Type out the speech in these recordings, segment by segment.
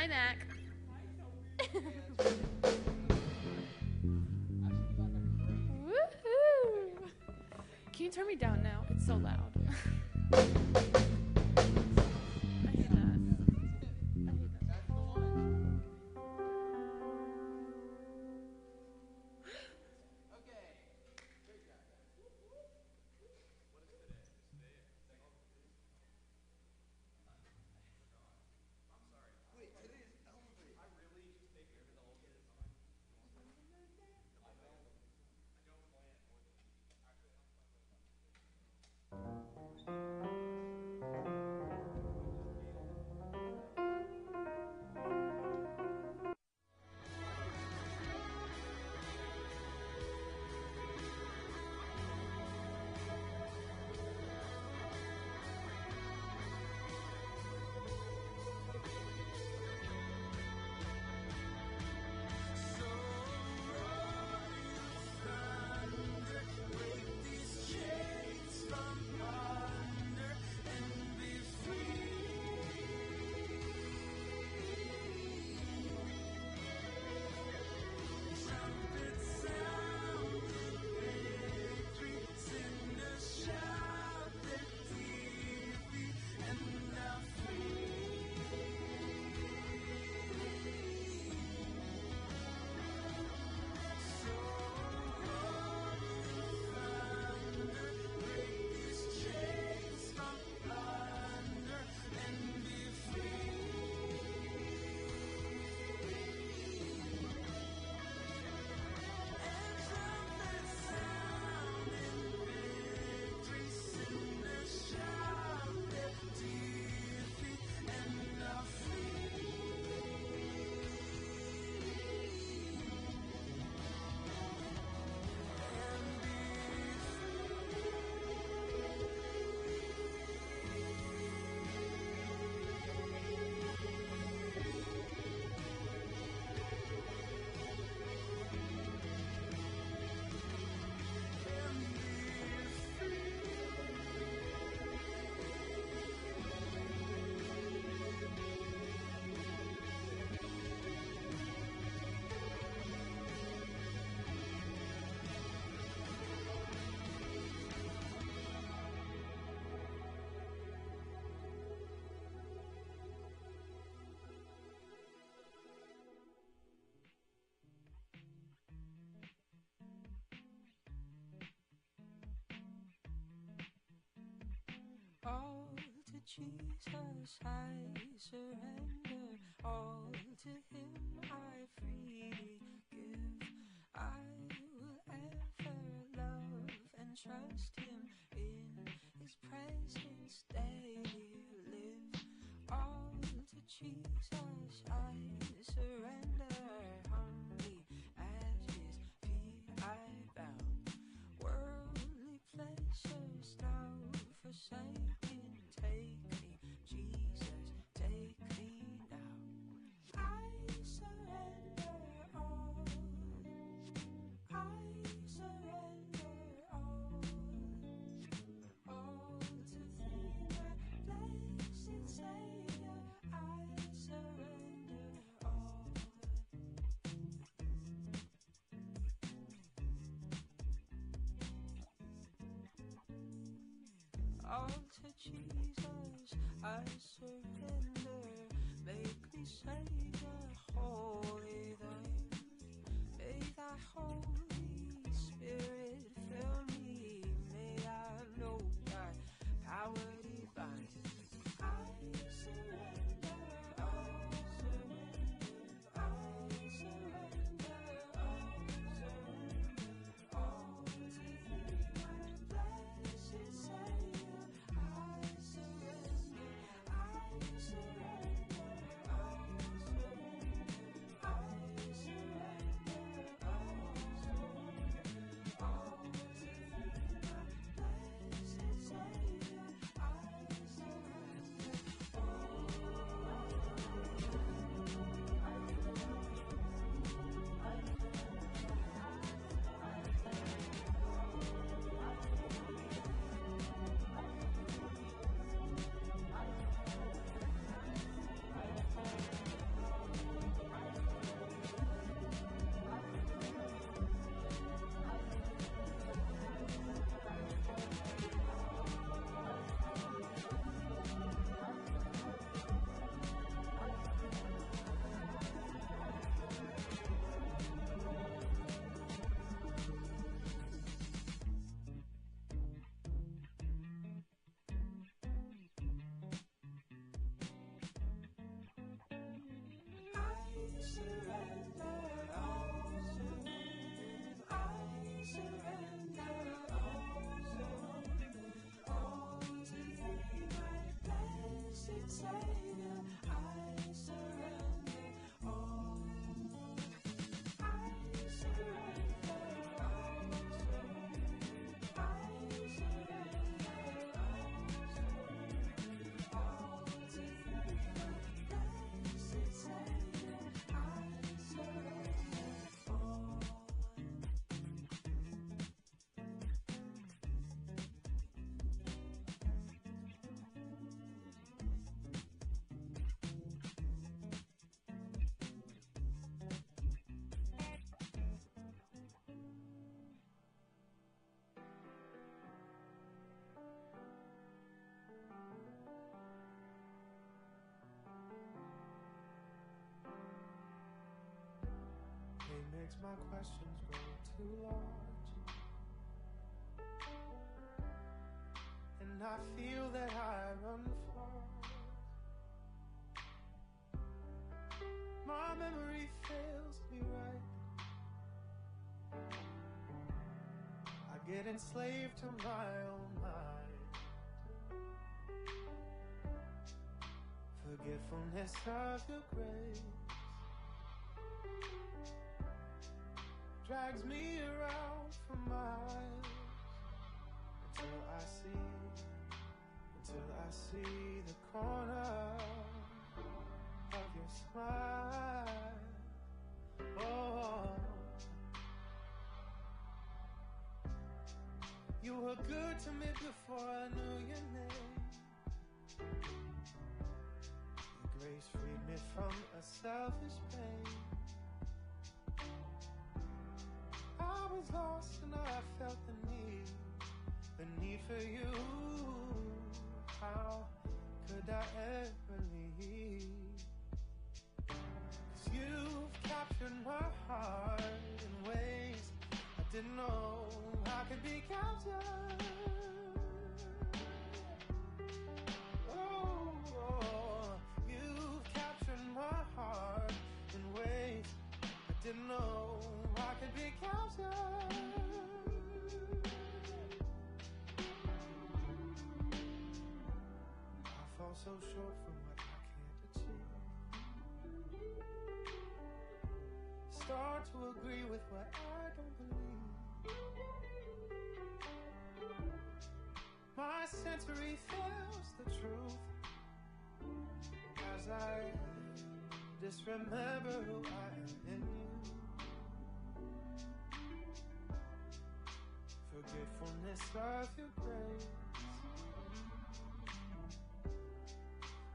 Hi, Mac. Woohoo! Can you turn me down now? It's so loud. I hate that. I hate that. All to Jesus I surrender, all to Him I freely give. I will ever love and trust Him, in His presence daily live. All to Jesus I surrender, humbly at His feet I bow. Worldly pleasures now forsaken, take me, Jesus, take me now. I surrender all, I surrender all to Thee, my blessed Savior, I surrender all. All to Jesus I surrender, make me Savior, wholly Thine. May Thy Holy Spirit fill me, may I know Thy power divine. I surrender all, I surrender all to Thee, my blessed Savior. I surrender makes my questions grow too large, and I feel that I run far. My memory fails me right. I get enslaved to my own mind. Forgetfulness of your grace drags me around for miles until I see the corner of your smile. Oh, you were good to me before I knew your name. Your grace freed me from a selfish pain. I was lost and I felt the need for you. How could I ever leave? 'Cause you've captured my heart in ways I didn't know I could be captured. Oh, you've captured my heart in ways I didn't know I could be captured. I fall so short from what I can't achieve. Start to agree with what I don't believe. My sensory fails the truth as I disremember who I am in you. Forgetfulness of your grace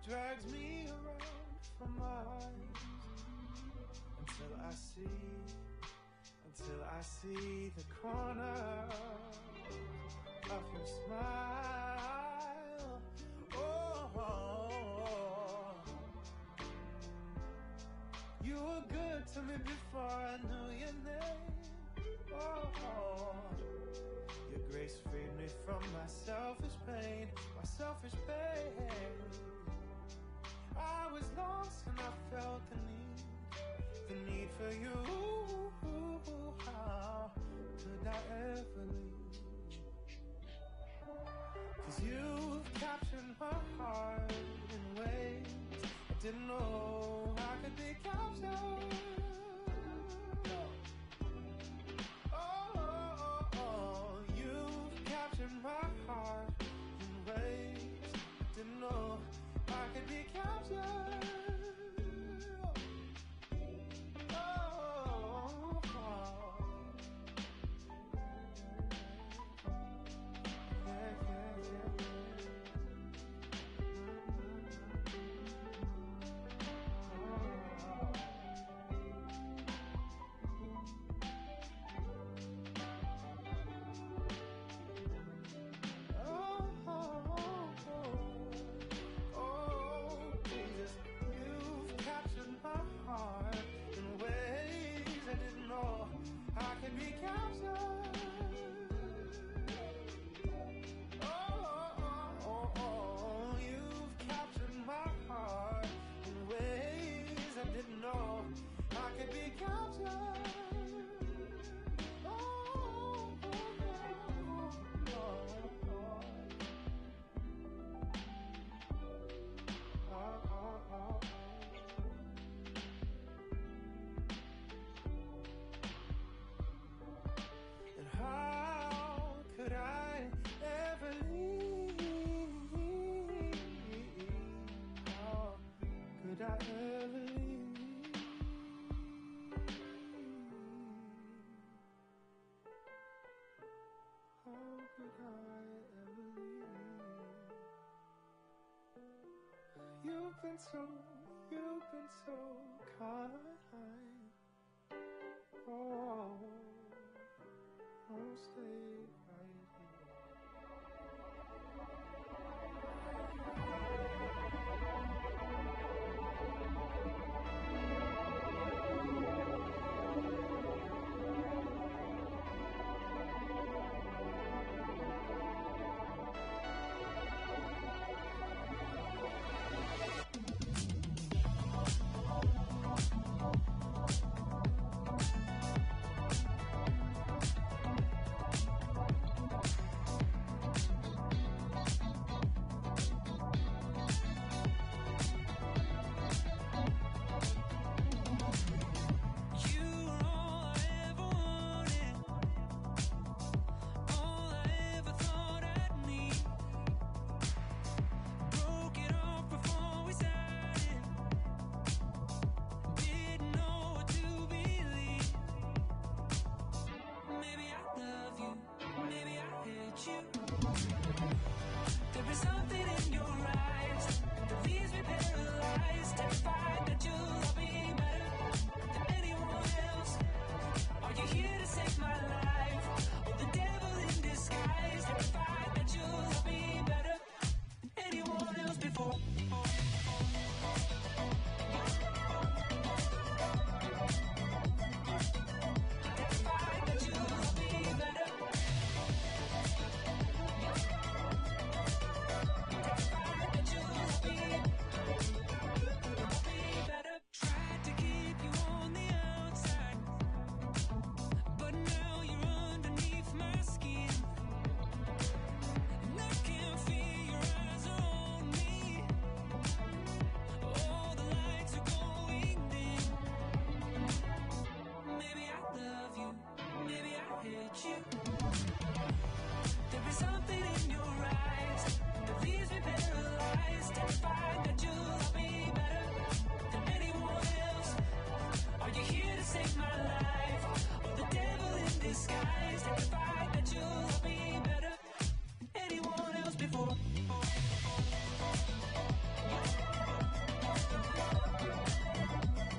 drags me around for miles until I see the corner of your smile. Oh, you were good to me before I knew your name. Oh, your grace freed me from my selfish pain, I was lost and I felt the need for you. How could I ever leave? 'Cause you've captured my heart in ways I didn't know I could be captured. Oh, you've captured my heart in ways I didn't know I could be captured. You've been so kind. Oh, stay right here.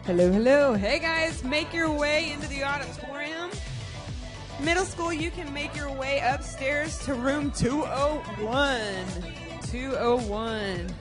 Hello, hello. Hey guys, make your way into the auditorium. Middle school, you can make your way upstairs to room 201. 201.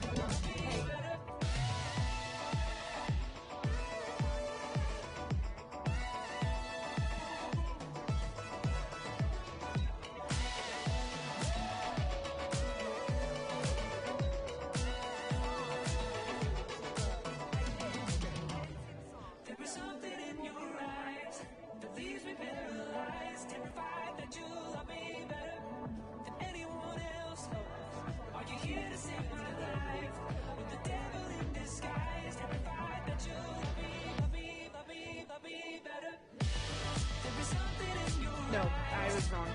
No, I was wrong.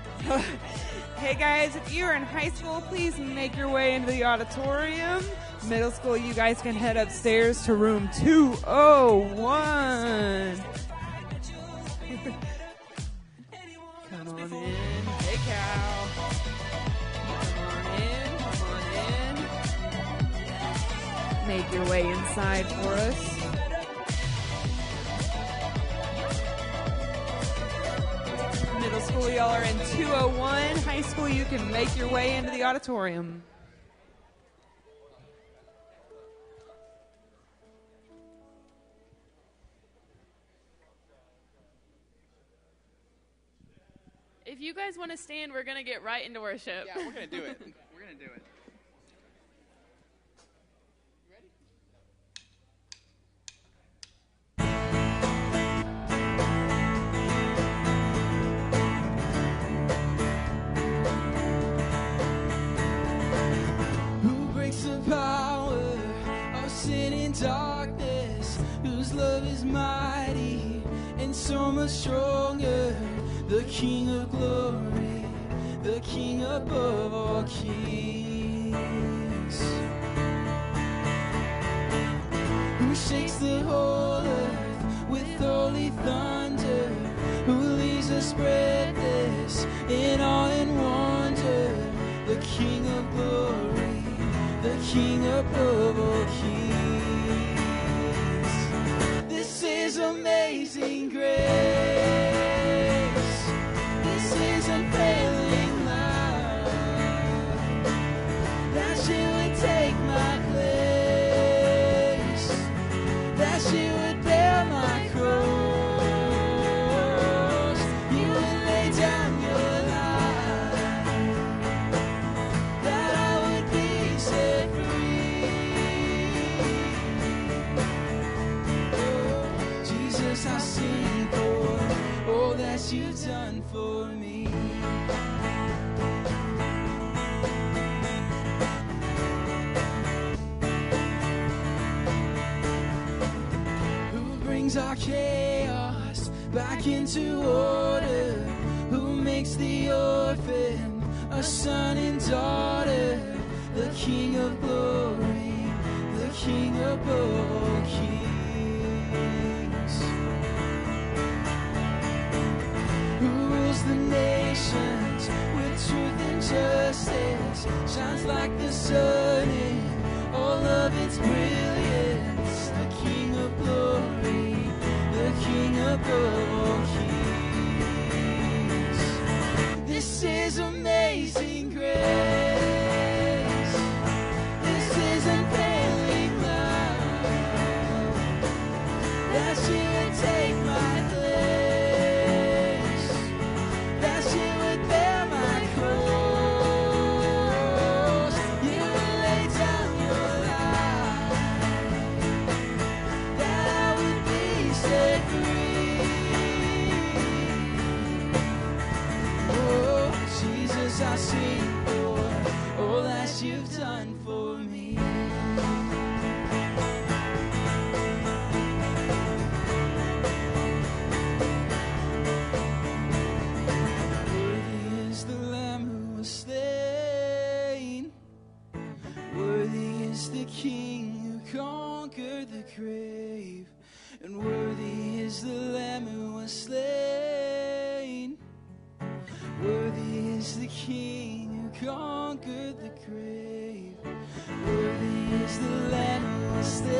Hey guys, if you're in high school, please make your way into the auditorium. Middle school, you guys can head upstairs to room 201. Come on in. Hey, Cal. Come on in. Make your way inside for us. Middle school, y'all are in 201. High school, you can make your way into the auditorium. If you guys want to stand, we're going to get right into worship. Yeah, we're going to do it. We're going to do it. The power of sin and darkness, whose love is mighty and so much stronger. The King of glory, the King above all kings, who shakes the whole earth with holy thunder, who leaves us breathless in awe and wonder. The King of glory, the King above all kings. This is amazing grace. This is unfailing love, that she would take my place, that she would bear my cross. You would lay down your life, that I would be set free. Oh, Jesus, I sing for all that you've done for me. Who brings our chaos back into order? Who makes the orphan a son and daughter? The King of glory, the King above all kings, who rules the nations with truth and justice, shines like the sun in all of its brilliance. The King of glory, the King above all kings. This is amazing grace. This is unfair. King who conquered the grave, and worthy is the Lamb who was slain. Worthy is the King who conquered the grave. Worthy is the Lamb who was slain.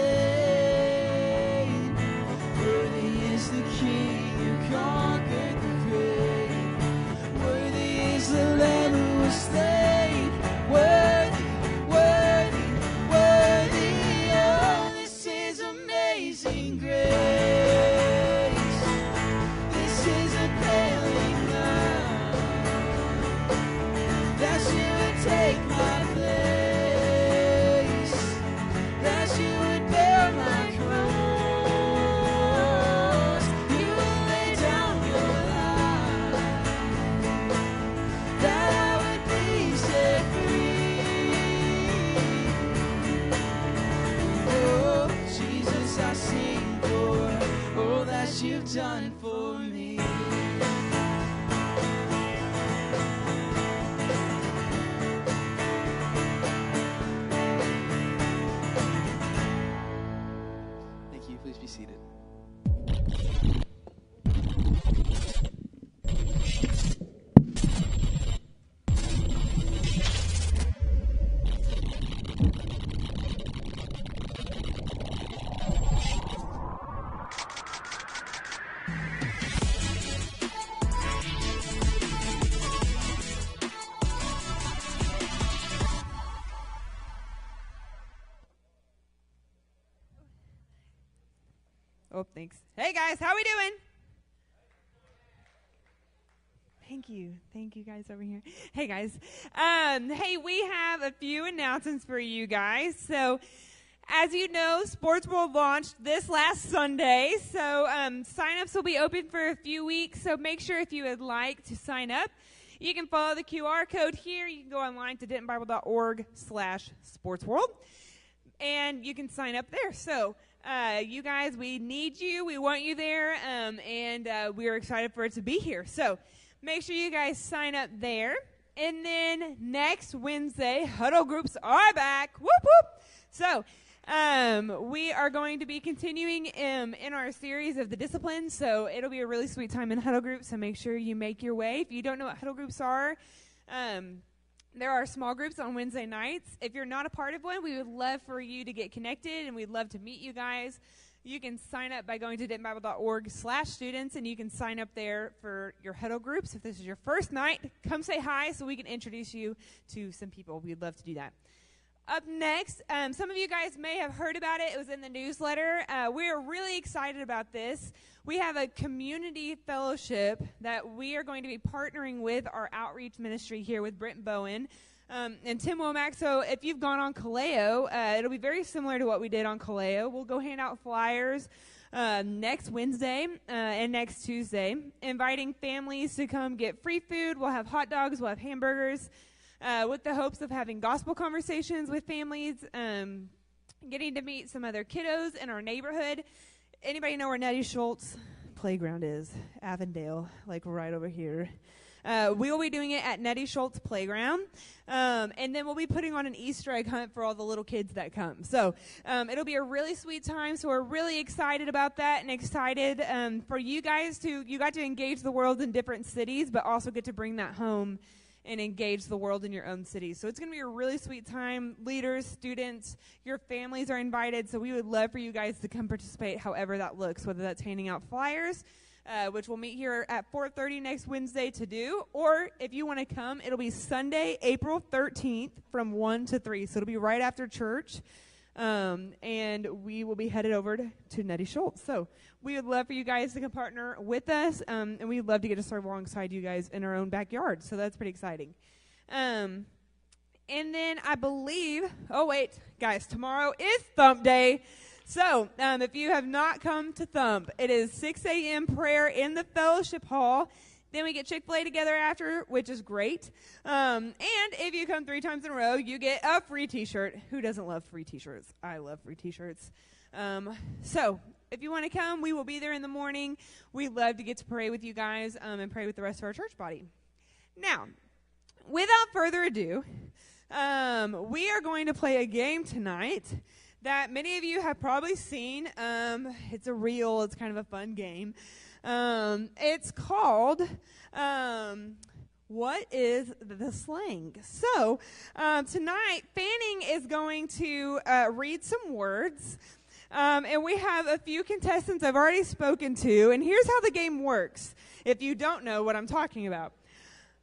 Worthy is the King who conquered the grave. Worthy is the Lamb who was slain. Worthy, worthy, worthy. Oh, this is amazing grace. This is availing love, that you would take my place, that you would bear my cross. You lay down your life, that I would be set free. Oh, Jesus, I sing for all that you've done for me. Thank you. Please be seated. Oh, thanks. Hey, guys, how we doing? Thank you. Thank you guys over here. Hey, guys. Hey, we have a few announcements for you guys. So, as you know, Sports World launched this last Sunday. So, sign-ups will be open for a few weeks. So, make sure if you would like to sign up, you can follow the QR code here. You can go online to dentonbible.org/sportsworld, and you can sign up there. So, you guys, we need you. We want you there, and we are excited for it to be here. So make sure you guys sign up there. And then next Wednesday, huddle groups are back. Whoop, whoop. So we are going to be continuing in our series of the disciplines. So it'll be a really sweet time in huddle groups. So make sure you make your way. If you don't know what huddle groups are, there are small groups on Wednesday nights. If you're not a part of one, we would love for you to get connected, and we'd love to meet you guys. You can sign up by going to dentonbible.org/students, and you can sign up there for your huddle groups. If this is your first night, come say hi so we can introduce you to some people. We'd love to do that. Up next, some of you guys may have heard about it. It was in the newsletter. We are really excited about this. We have a community fellowship that we are going to be partnering with our outreach ministry here with Brent Bowen and Tim Womack. So if you've gone on Kaleo, it'll be very similar to what we did on Kaleo. We'll go hand out flyers next Wednesday and next Tuesday, inviting families to come get free food. We'll have hot dogs. We'll have hamburgers. With the hopes of having gospel conversations with families, getting to meet some other kiddos in our neighborhood. Anybody know where Nettie Schultz Playground is? Avondale, like right over here. We will be doing it at Nettie Schultz Playground, and then we'll be putting on an Easter egg hunt for all the little kids that come. So it'll be a really sweet time, so we're really excited about that and excited for you guys you got to engage the world in different cities, but also get to bring that home and engage the world in your own cities. So it's going to be a really sweet time. Leaders, students, your families are invited, so we would love for you guys to come participate however that looks, whether that's handing out flyers, which we'll meet here at 4:30 next Wednesday to do, or if you want to come, it'll be Sunday, April 13th from 1 to 3, so it'll be right after church, and we will be headed over to Nettie Schultz. So we would love for you guys to come partner with us, and we'd love to get to serve alongside you guys in our own backyard. So that's pretty exciting. And then I believe, oh wait, guys, tomorrow is Thump Day. So if you have not come to Thump, it is 6 a.m. prayer in the fellowship hall. Then we get Chick-fil-A together after, which is great. And if you come 3 times in a row, you get a free T-shirt. Who doesn't love free T-shirts? I love free T-shirts. So if you want to come, we will be there in the morning. We'd love to get to pray with you guys and pray with the rest of our church body. Now, without further ado, We are going to play a game tonight that many of you have probably seen. It's it's kind of a fun game. It's called What is the Slang? So tonight, Fanning is going to read some words. And we have a few contestants I've already spoken to. And here's how the game works, if you don't know what I'm talking about.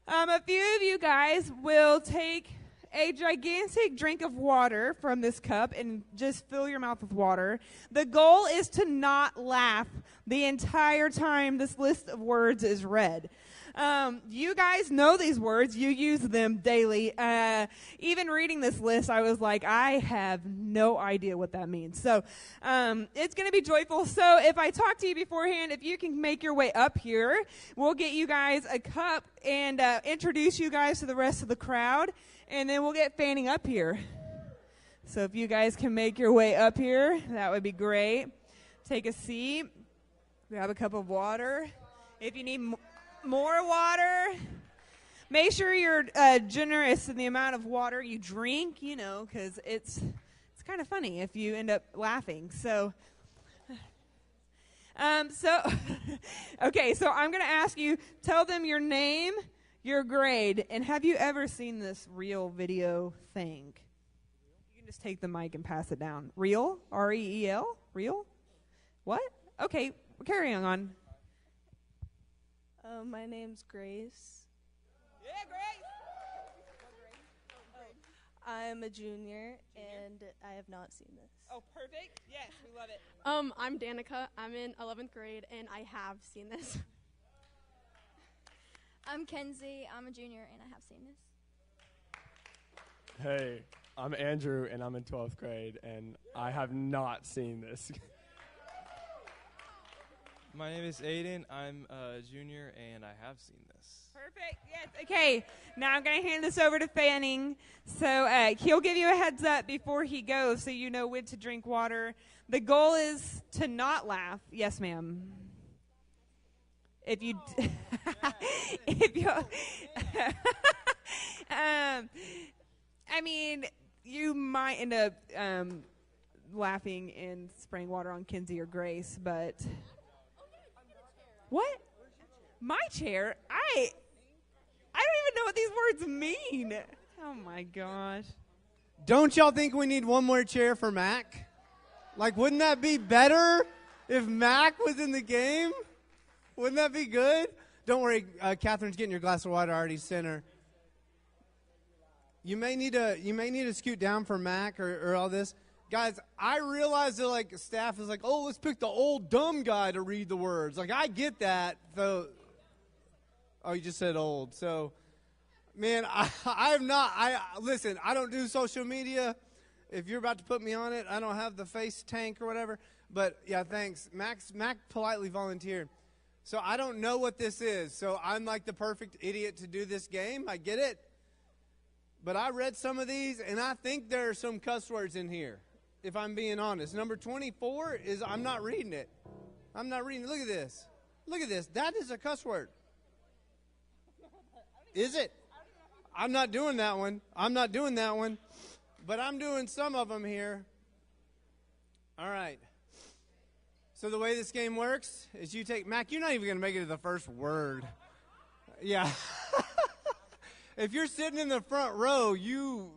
A few of you guys will take a gigantic drink of water from this cup and just fill your mouth with water. The goal is to not laugh the entire time this list of words is read. You guys know these words. You use them daily. Even reading this list, I was like, I have no idea what that means. So it's going to be joyful. So if I talk to you beforehand, if you can make your way up here, we'll get you guys a cup and introduce you guys to the rest of the crowd. And then we'll get Fanning up here. So if you guys can make your way up here, that would be great. Take a seat. Grab a cup of water. If you need more water, make sure you're generous in the amount of water you drink, because it's kind of funny if you end up laughing. So okay, so I'm going to ask you, tell them your name, your grade, and have you ever seen this reel video thing? You can just take the mic and pass it down. Reel? R-E-E-L? Reel? What? Okay, carry on. My name's Grace. Yeah, Grace! I'm a junior, and I have not seen this. Oh, perfect. Yes, we love it. I'm Danica. I'm in 11th grade, and I have seen this. I'm Kenzie. I'm a junior, and I have seen this. Hey, I'm Andrew, and I'm in 12th grade, and I have not seen this. My name is Aiden. I'm a junior, and I have seen this. Perfect. Yes. Okay. Now I'm going to hand this over to Fanning. So he'll give you a heads up before he goes so you know when to drink water. The goal is to not laugh. Yes, ma'am. If you... if you... I mean, you might end up laughing and spraying water on Kenzie or Grace, but... What? My chair? I don't even know what these words mean. Oh, my gosh. Don't y'all think we need one more chair for Mac? Like, wouldn't that be better if Mac was in the game? Wouldn't that be good? Don't worry, Catherine's getting your glass of water. I already sent her. You may need to scoot down for Mac or all this. Guys, I realize that, staff is like, oh, let's pick the old dumb guy to read the words. I get that. So, oh, you just said old. So, man, listen, I don't do social media. If you're about to put me on it, I don't have the face tank or whatever. But, yeah, thanks. Mac politely volunteered. So, I don't know what this is. So, I'm like the perfect idiot to do this game. I get it. But I read some of these, and I think there are some cuss words in here. If I'm being honest. Number 24 is, I'm not reading it. I'm not reading it. Look at this. Look at this. That is a cuss word. Is it? I'm not doing that one. I'm not doing that one. But I'm doing some of them here. All right. So the way this game works is you take, Mac, you're not even going to make it to the first word. Yeah. If you're sitting in the front row, you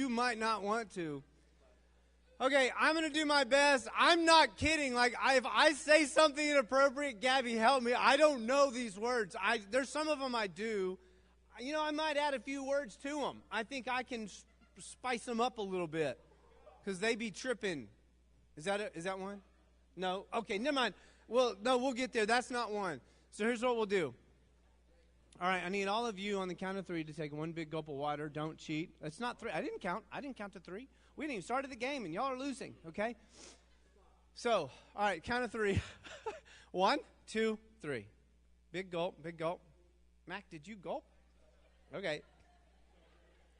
might not want to. Okay, I'm going to do my best. I'm not kidding. If I say something inappropriate, Gabby, help me. I don't know these words. There's some of them I do. I might add a few words to them. I think I can spice them up a little bit because they be tripping. Is that one? No? Okay, never mind. Well, no, we'll get there. That's not one. So here's what we'll do. All right, I need all of you on the count of 3 to take one big gulp of water. Don't cheat. It's not 3. I didn't count to 3. We didn't even start the game, and y'all are losing, okay? So, all right, count of 3. 1, 2, 3. Big gulp, big gulp. Mac, did you gulp? Okay.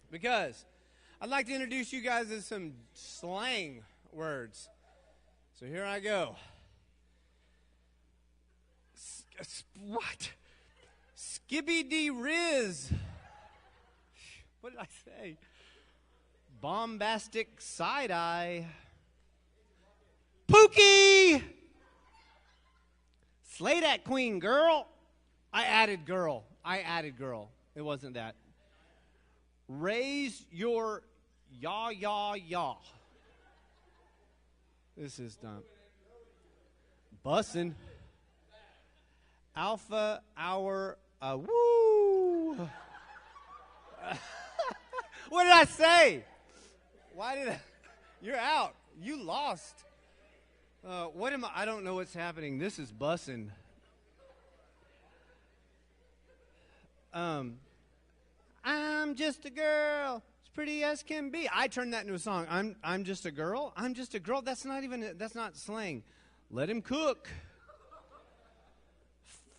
Because I'd like to introduce you guys to some slang words. So here I go. What? Skibby-dee-riz. What did I say? Bombastic side-eye. Pookie! Slay that queen, girl. I added girl. It wasn't that. Raise your yaw, yaw, yaw. This is dumb. Bussin'. Alpha hour, woo! What did I say? Why did I? You're out. You lost. What am I don't know what's happening. This is bussin'. I'm just a girl, as pretty as can be. I turned that into a song. I'm just a girl. I'm just a girl. That's not slang. Let him cook.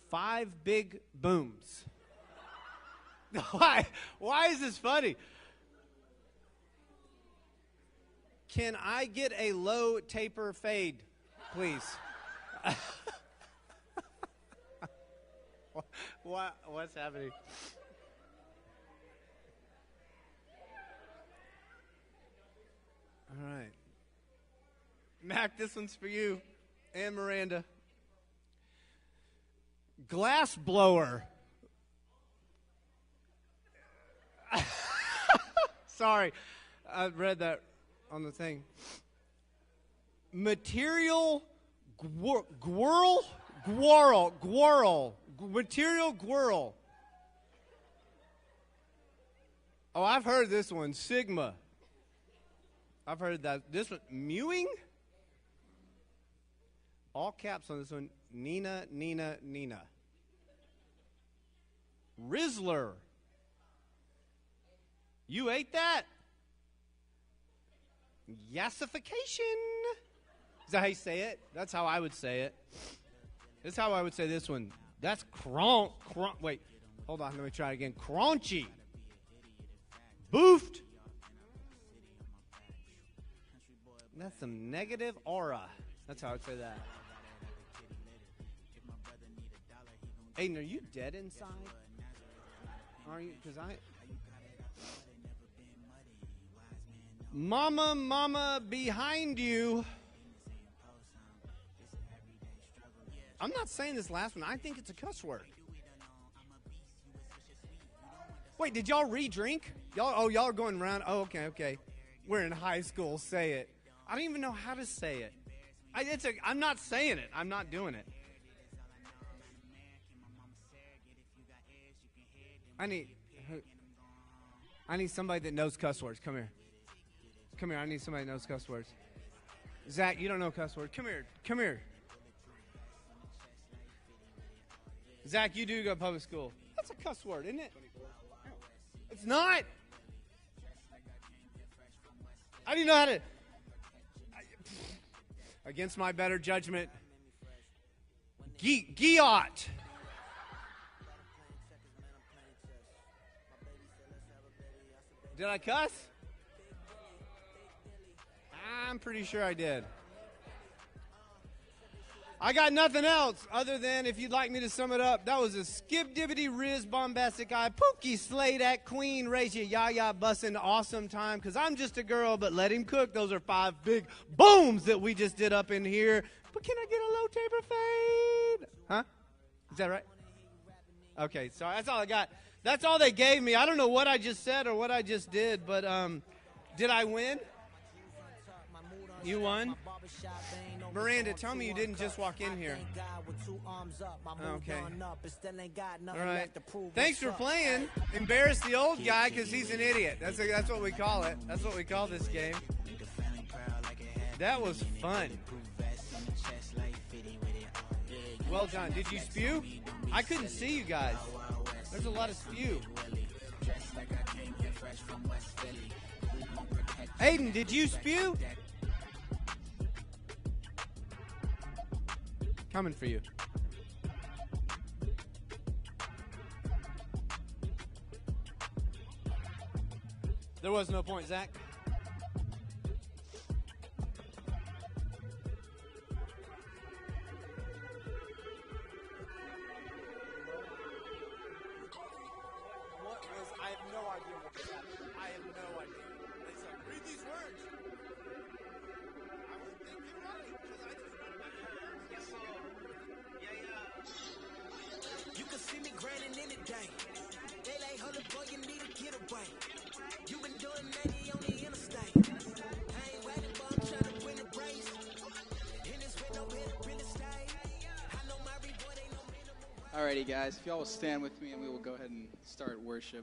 5 big booms. Why? Why is this funny? Can I get a low taper fade, please? What's happening? All right. Mac, this one's for you. And Miranda. Glass blower. Sorry. I read that on the thing. Material gwirl. Material gwirl. Oh, I've heard this one. Sigma. I've heard that. This one. Mewing? All caps on this one. Nina. Rizzler. You ate that? Yassification. Is that how you say it? That's how I would say it. That's how I would say this one. That's wait, hold on. Let me try it again. Crunchy. Boofed. That's some negative aura. That's how I would say that. Aiden, are you dead inside? Are you? Because Mama behind you. I'm not saying this last one. I think it's a cuss word. Wait, did y'all re-drink? Y'all are going around. Oh, okay. We're in high school. Say it. I don't even know how to say it. I'm not saying it. I'm not doing it. I need somebody that knows cuss words. Come here. I need somebody that knows cuss words. Zach, you don't know cuss words. Come here. Zach, you do go to public school. That's a cuss word, isn't it? It's not. I didn't know how to. Against my better judgment. Giot. Did I cuss? I'm pretty sure I did. I got nothing else other than, if you'd like me to sum it up, that was a skip dibbity riz bombastic eye pookie slay that queen raise ya ya bussin' awesome time, because I'm just a girl, but let him cook. Those are 5 big booms that we just did up in here. But can I get a low taper fade? Huh? Is that right? Okay, sorry, that's all I got. That's all they gave me. I don't know what I just said or what I just did, but did I win? You won? Miranda, tell me you didn't just walk in here. Okay. All right. Thanks for playing. Embarrass the old guy because he's an idiot. That's what we call it. That's what we call this game. That was fun. Well done. Did you spew? I couldn't see you guys. There's a lot of spew. Aiden, did you spew? Coming for you. There was no point, Zach. I have no idea what this happened. I have no idea. It's a Alrighty, guys, if y'all will stand with me and we will go ahead and start worship.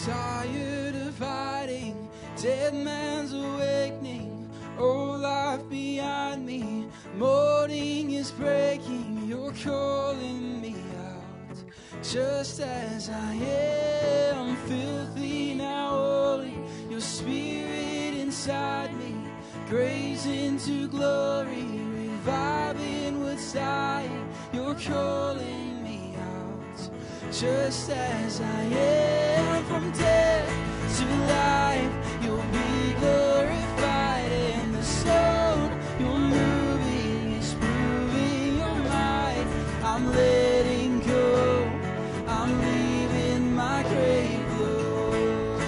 Tired of hiding, dead man's awakening, old life behind me, morning is breaking, you're calling me out, just as I am, filthy now holy, your spirit inside me, grace into glory, reviving what's dying, you're calling me out, just as I am, from death to life, you'll be glorified in the stone, you're moving, is proving your might, I'm letting go, I'm leaving my grave clothes.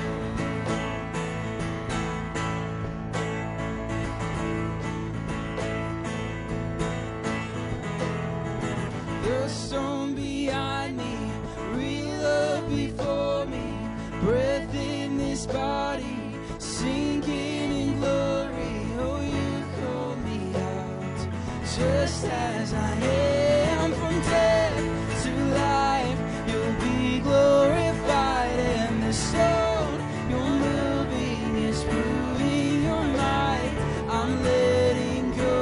The stone behind me, real love before me, breath in this body, sinking in glory. Oh, you call me out, just as I am, from death to life. You'll be glorified, and the stone you're moving is proving your might. I'm letting go,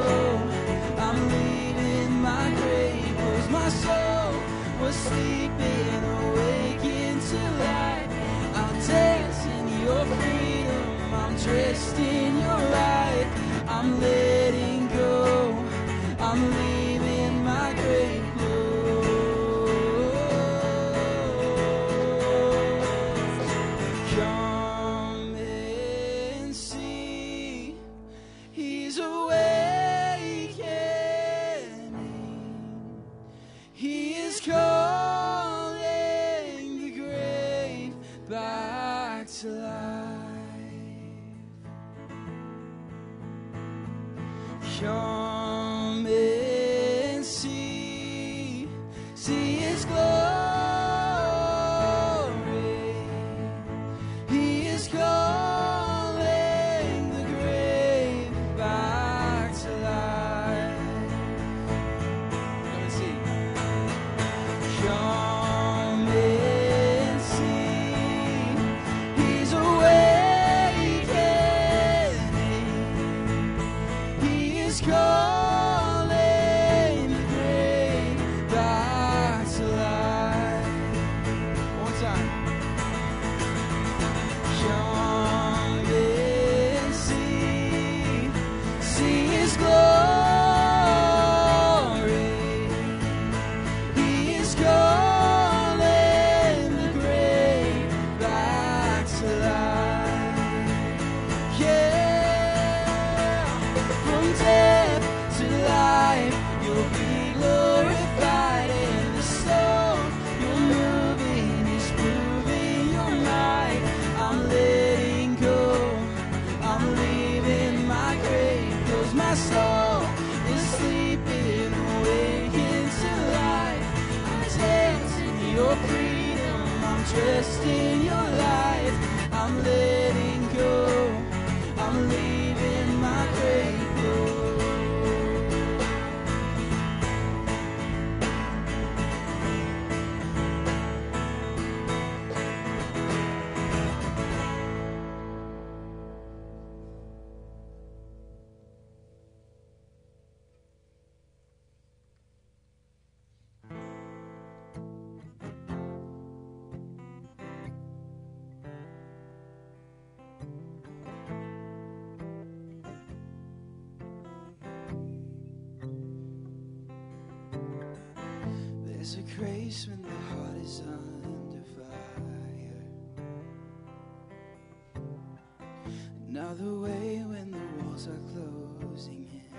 I'm leaving my grave, 'cause my soul was sleeping, awakened to life. I'll dance in your freedom, I'm dressed in your light. I'm letting go, I'm leaving my grave clothes. Come and see, he's awakening, he is calling the grave back to life. Come and see his glory. He is calling the grave back to life. Come and see. Come and see, he's awakening, he is calling the grave back to life. One more time. Come and see his glory. He is calling the grave back to life. Yeah, from death to life, you'll be glorified in the stone. You're moving, is proving your might. I'm letting go, I'm leaving my grave, 'cause my soul is sleeping, awakened to life. I'm dancing your freedom, I'm dressed in your light. I'm letting go, I'm leaving my grave clothes. There's a grace when the heart is under fire, another way when the walls are closing in.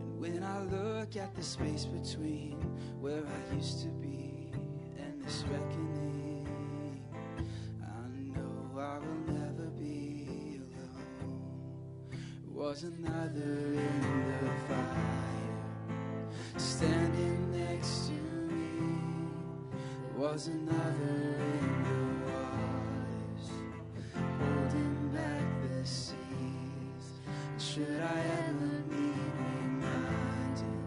And when I look at the space between where I used to be and this reckoning, I know I will never be alone. Was another in the fire standing next to me, was another in the waters, holding back the seas. Should I ever need reminding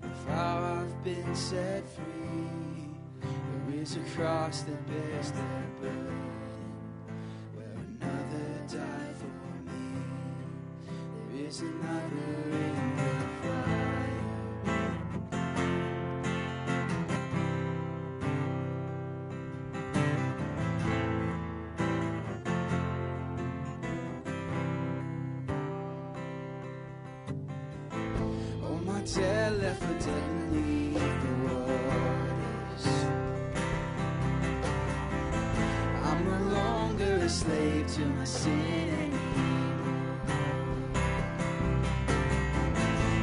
of how I've been set free? There is a cross that bears their burden, where another died for me. There is another in the fire. Oh, my dead left for dead beneath the waters. I'm no longer a slave to my sin anymore.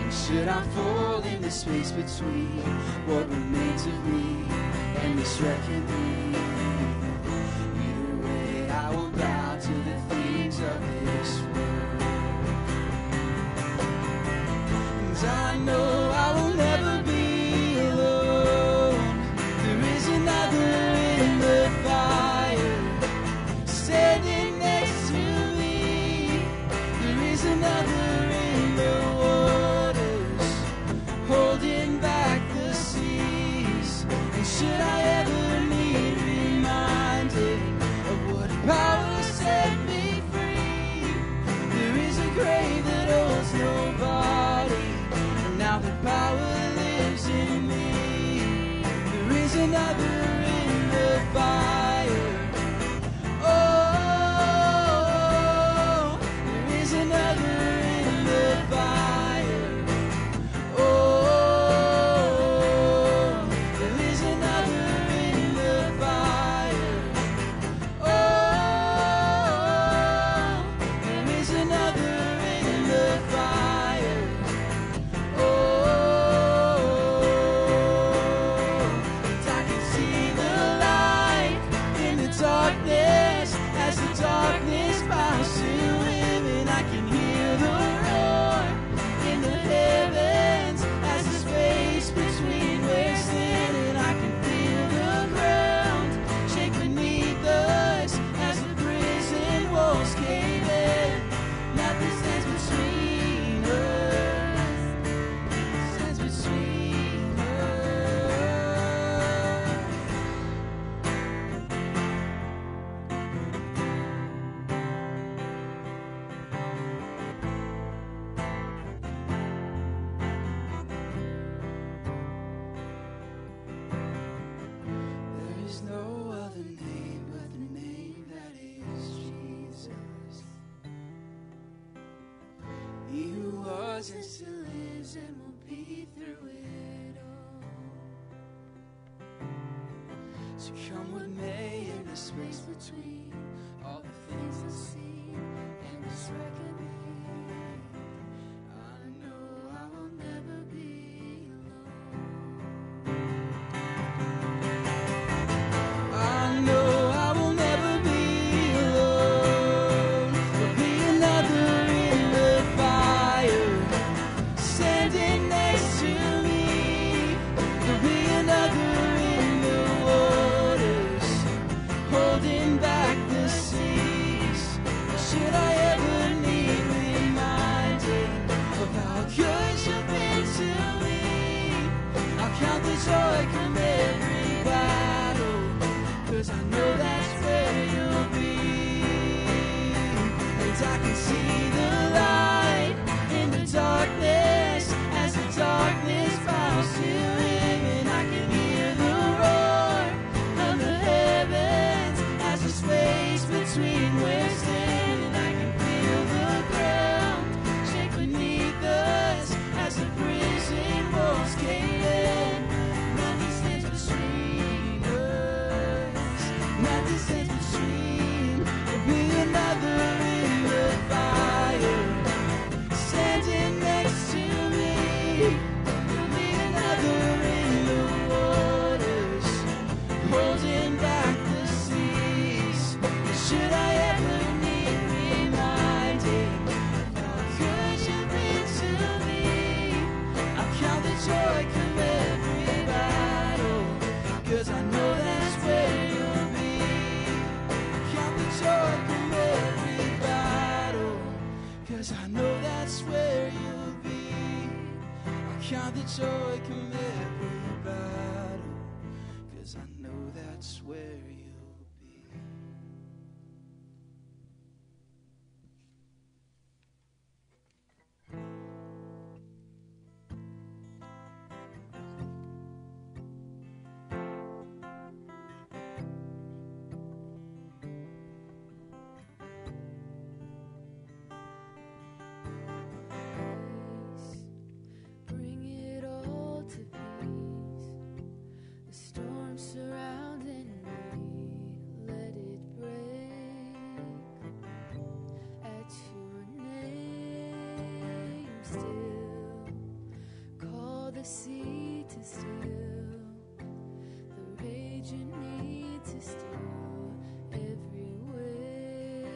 And should I fall in the space between what remains of me and this reckoning, either way I will bow to the things of this world. I know I will never be alone. There is another in the fire, standing next to me. There is another in the waters, holding back the seas. And should I ever need reminding of what power set me free, there is a grave that holds no body. Now the power lives in me. There is another in the fire. Oh, there is another in the fire. Oh, there is another in the fire. Oh, there is another in the fire. Darkness bows to him, and I can hear the roar in the heavens as the space between we're standing. I can feel the ground shake beneath us as the prison walls cave in. Nothing stands between us, stands between There is no other name but the name that is Jesus. He who was and still lives and will be through it all. So come what may in the space between all the things I see and this reckoning, I know I will never be alone. I know I will never be alone. There'll be another in the fire, standing next to me. There'll be another in the waters, holding back the sea. count the joy, come every battle, 'cause I know that's where you'll be. Bring it all to peace. The storm surrounding me, let it break. At your name still, call the sea to still, the rage you need to still every wave.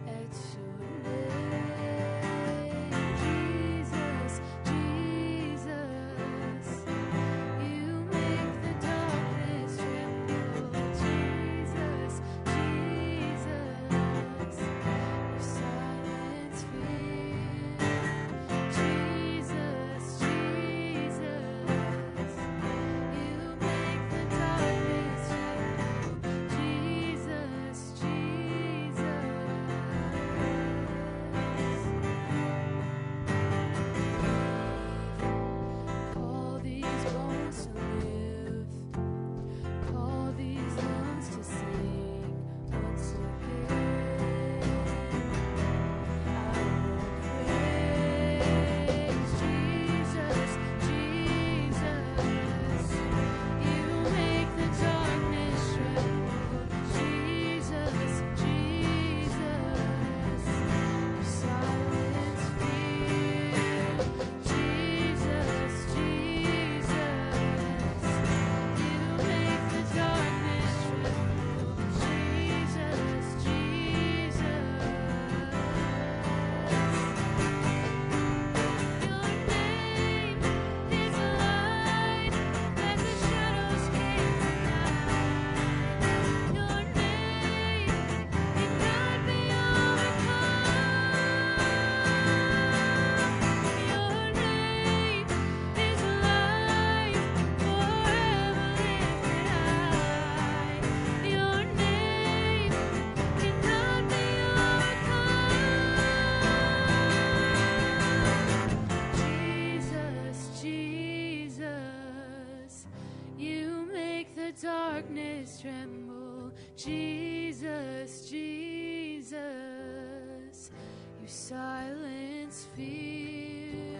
At your name, Jesus, Jesus, you make the darkness tremble. Jesus, Jesus, you silence fear. Jesus, Jesus, you make the darkness tremble. Jesus, Jesus. Call these bones to live. Call these lungs to sing once again. I will praise Jesus, Jesus. You make the darkness tremble. Jesus, Jesus. You silence fear. Jesus, Jesus. You make the darkness tremble. Jesus, Jesus. Your name is a light that the shadows can't deny. Your name cannot be overcome. Your name is life forever lifted high. Your name cannot be overcome. Jesus, Jesus, you make the darkness tremble. Jesus, Jesus, you silence fear.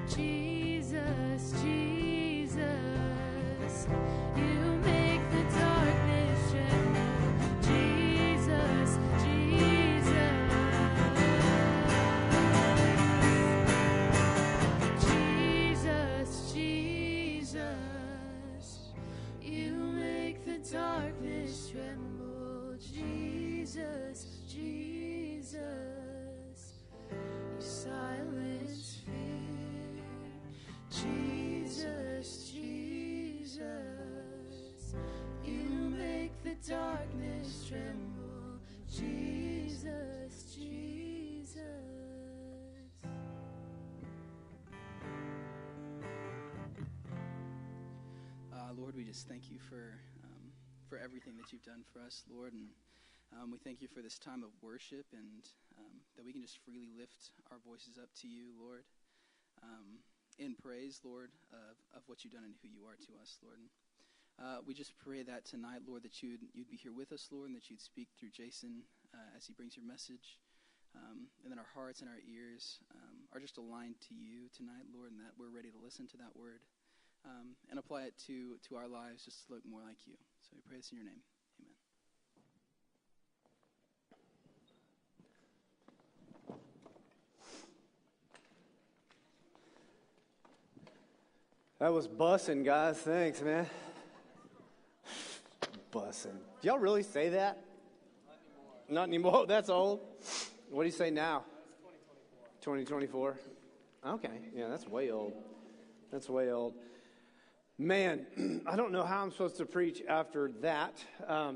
Jesus, Jesus, you make the darkness tremble. Jesus, Jesus, Jesus, Jesus, you make the darkness tremble. Jesus, Jesus, you silence fear. Jesus, Jesus, you make the darkness tremble. Jesus, Jesus. Lord, we just thank you for everything that you've done for us, Lord, and we thank you for this time of worship and that we can just freely lift our voices up to you, Lord, in praise, Lord, of what you've done and who you are to us, Lord. We just pray that tonight, Lord, that you'd be here with us, Lord, and that you'd speak through Jason as he brings your message, and that our hearts and our ears are just aligned to you tonight, Lord, and that we're ready to listen to that word and apply it to our lives just to look more like you. So we pray this in your name. Amen. That was bussin', guys. Thanks, man. Bussin'. Do y'all really say that? Not anymore. That's old. What do you say now? 2024. Okay. Yeah, that's way old. That's way old. Man, I don't know how I'm supposed to preach after that.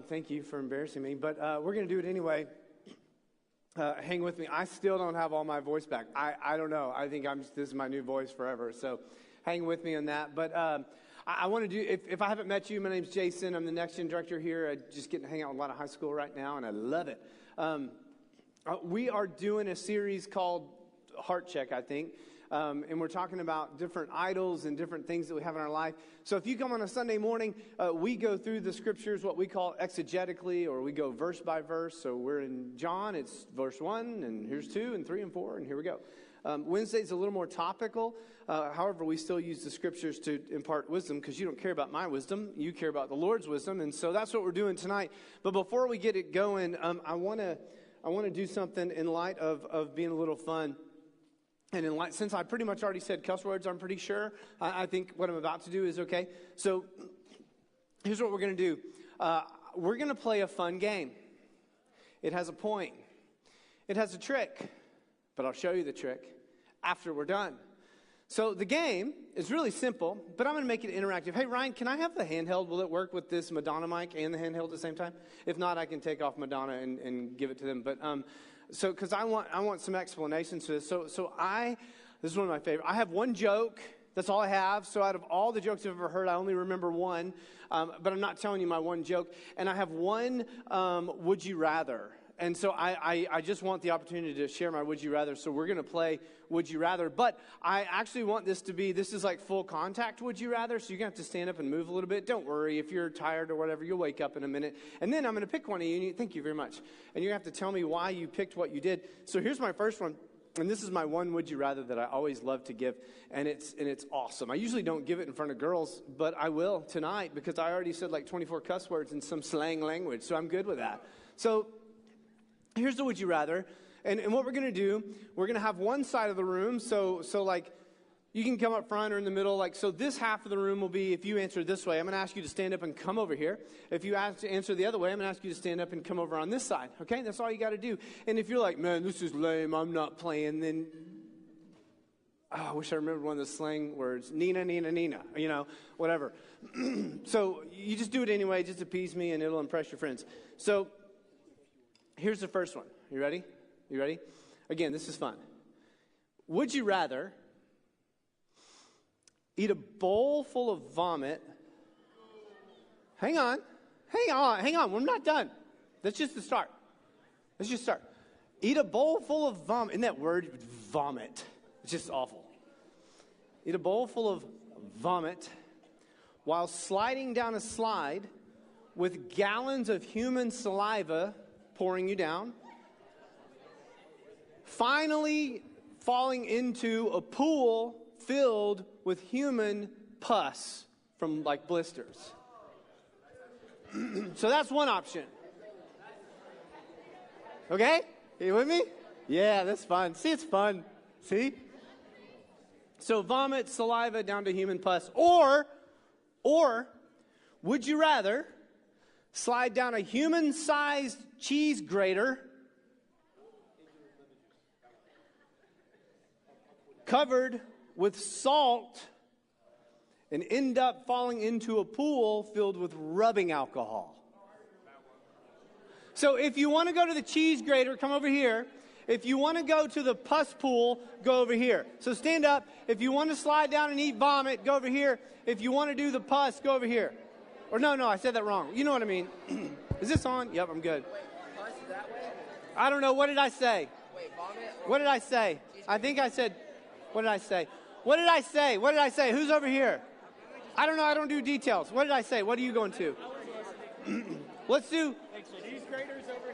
Thank you for embarrassing me, but we're going to do it anyway. hang with me. I still don't have all my voice back. I don't know. I think this is my new voice forever. So hang with me on that. But I want to do, if I haven't met you, my name's Jason. I'm the Next Gen Director here. I just get to hang out with a lot of high school right now, and I love it. We are doing a series called Heart Check, I think. And we're talking about different idols and different things that we have in our life. So if you come on a Sunday morning, we go through the scriptures, what we call exegetically, or we go verse by verse. So we're in John, it's verse 1, and here's 2, and 3, and 4, and here we go. Wednesday's a little more topical. However, we still use the scriptures to impart wisdom, because you don't care about my wisdom. You care about the Lord's wisdom. And so that's what we're doing tonight. But before we get it going, I want to do something in light of being a little fun. And since I pretty much already said cuss words, I'm pretty sure, I think what I'm about to do is okay. So here's what we're going to do. We're going to play a fun game. It has a point. It has a trick. But I'll show you the trick after we're done. So the game is really simple, but I'm going to make it interactive. Hey, Ryan, can I have the handheld? Will it work with this Madonna mic and the handheld at the same time? If not, I can take off Madonna and give it to them. But so, because I want some explanations to this. So this is one of my favorite. I have one joke. That's all I have. So out of all the jokes I've ever heard, I only remember one. But I'm not telling you my one joke. And I have one would you rather. And so I just want the opportunity to share my would you rather. So we're going to play would you rather. But I actually want this is like full contact would you rather. So you're going to have to stand up and move a little bit. Don't worry. If you're tired or whatever, you'll wake up in a minute. And then I'm going to pick one of you. Thank you very much. And you're going to have to tell me why you picked what you did. So here's my first one. And this is my one would you rather that I always love to give. And it's awesome. I usually don't give it in front of girls, but I will tonight because I already said like 24 cuss words in some slang language. So I'm good with that. So here's the would you rather, and what we're going to do, we're going to have one side of the room, so like, you can come up front or in the middle, like, so this half of the room will be, if you answer this way, I'm going to ask you to stand up and come over here. If you answer the other way, I'm going to ask you to stand up and come over on this side, okay? That's all you got to do. And if you're like, man, this is lame, I'm not playing, then, I wish I remembered one of the slang words, Nina, whatever. So you just do it anyway, just appease me, and it'll impress your friends. So here's the first one. You ready? You ready? Again, this is fun. Would you rather eat a bowl full of vomit? Hang on. We're not done. That's just the start. Let's just start. Eat a bowl full of vomit. Isn't that word? Vomit. It's just awful. Eat a bowl full of vomit while sliding down a slide with gallons of human saliva pouring you down, finally falling into a pool filled with human pus from like blisters. So that's one option. Okay? Are you with me? Yeah, that's fun. See, it's fun. See? So vomit, saliva down to human pus. Or would you rather slide down a human-sized cheese grater covered with salt and end up falling into a pool filled with rubbing alcohol? So if you want to go to the cheese grater, come over here. If you want to go to the pus pool, go over here. So stand up. If you want to slide down and eat vomit, go over here. If you want to do the pus, go over here. Or no, I said that wrong. You know what I mean. Is this on? Yep, I'm good. I don't know. What did I say? What did I say? I think I said, what did I say? What did I say? Who's over here? I don't know. I don't do details. What did I say? What are you going to? Let's do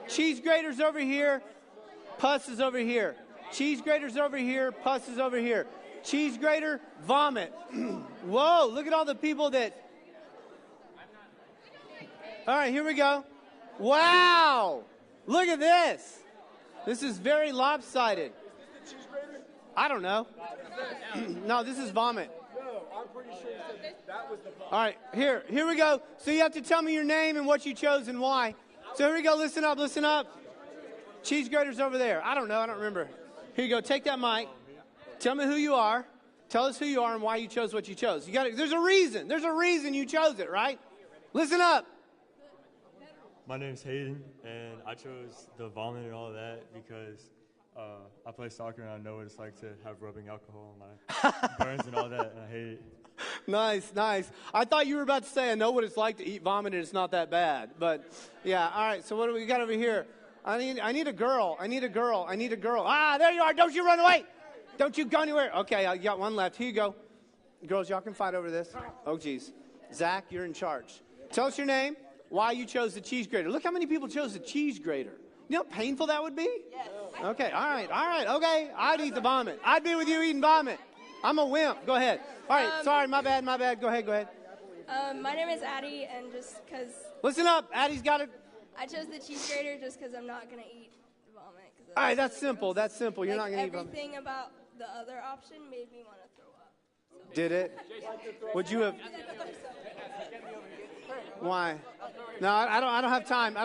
cheese graters over here. Pus is over here. Cheese graters over here. Pus is over here. Cheese grater, vomit. Whoa, look at all the people that... All right, here we go. Wow. Look at this. This is very lopsided. I don't know. No, this is vomit. No, I'm pretty sure that was the vomit. All right, here we go. So you have to tell me your name and what you chose and why. So here we go. Listen up. Cheese grater's over there. I don't know. I don't remember. Here you go. Take that mic. Tell me who you are. Tell us who you are and why you chose what you chose. There's a reason. There's a reason you chose it, right? Listen up. My name's Hayden, and I chose the vomit and all that because I play soccer and I know what it's like to have rubbing alcohol on my burns and all that, and I hate it. Nice, nice. I thought you were about to say, I know what it's like to eat vomit and it's not that bad. But, yeah, all right, so what do we got over here? I need a girl. I need a girl. I need a girl. Ah, there you are. Don't you run away. Don't you go anywhere. Okay, I got one left. Here you go. Girls, y'all can fight over this. Oh, geez. Zach, you're in charge. Tell us your name, why you chose the cheese grater. Look how many people chose the cheese grater. You know how painful that would be? Yes. Okay, all right, okay. I'd eat the vomit. I'd be with you eating vomit. I'm a wimp. Go ahead. All right, sorry, my bad. Go ahead. My name is Addie, and just because... Listen up, Addie's got it. I chose the cheese grater just because I'm not going to eat vomit. All right, that's simple. That's simple. You're not going to eat vomit. Everything about the other option made me want to throw up. So. Did it? Would you have... Why? No, I don't have time.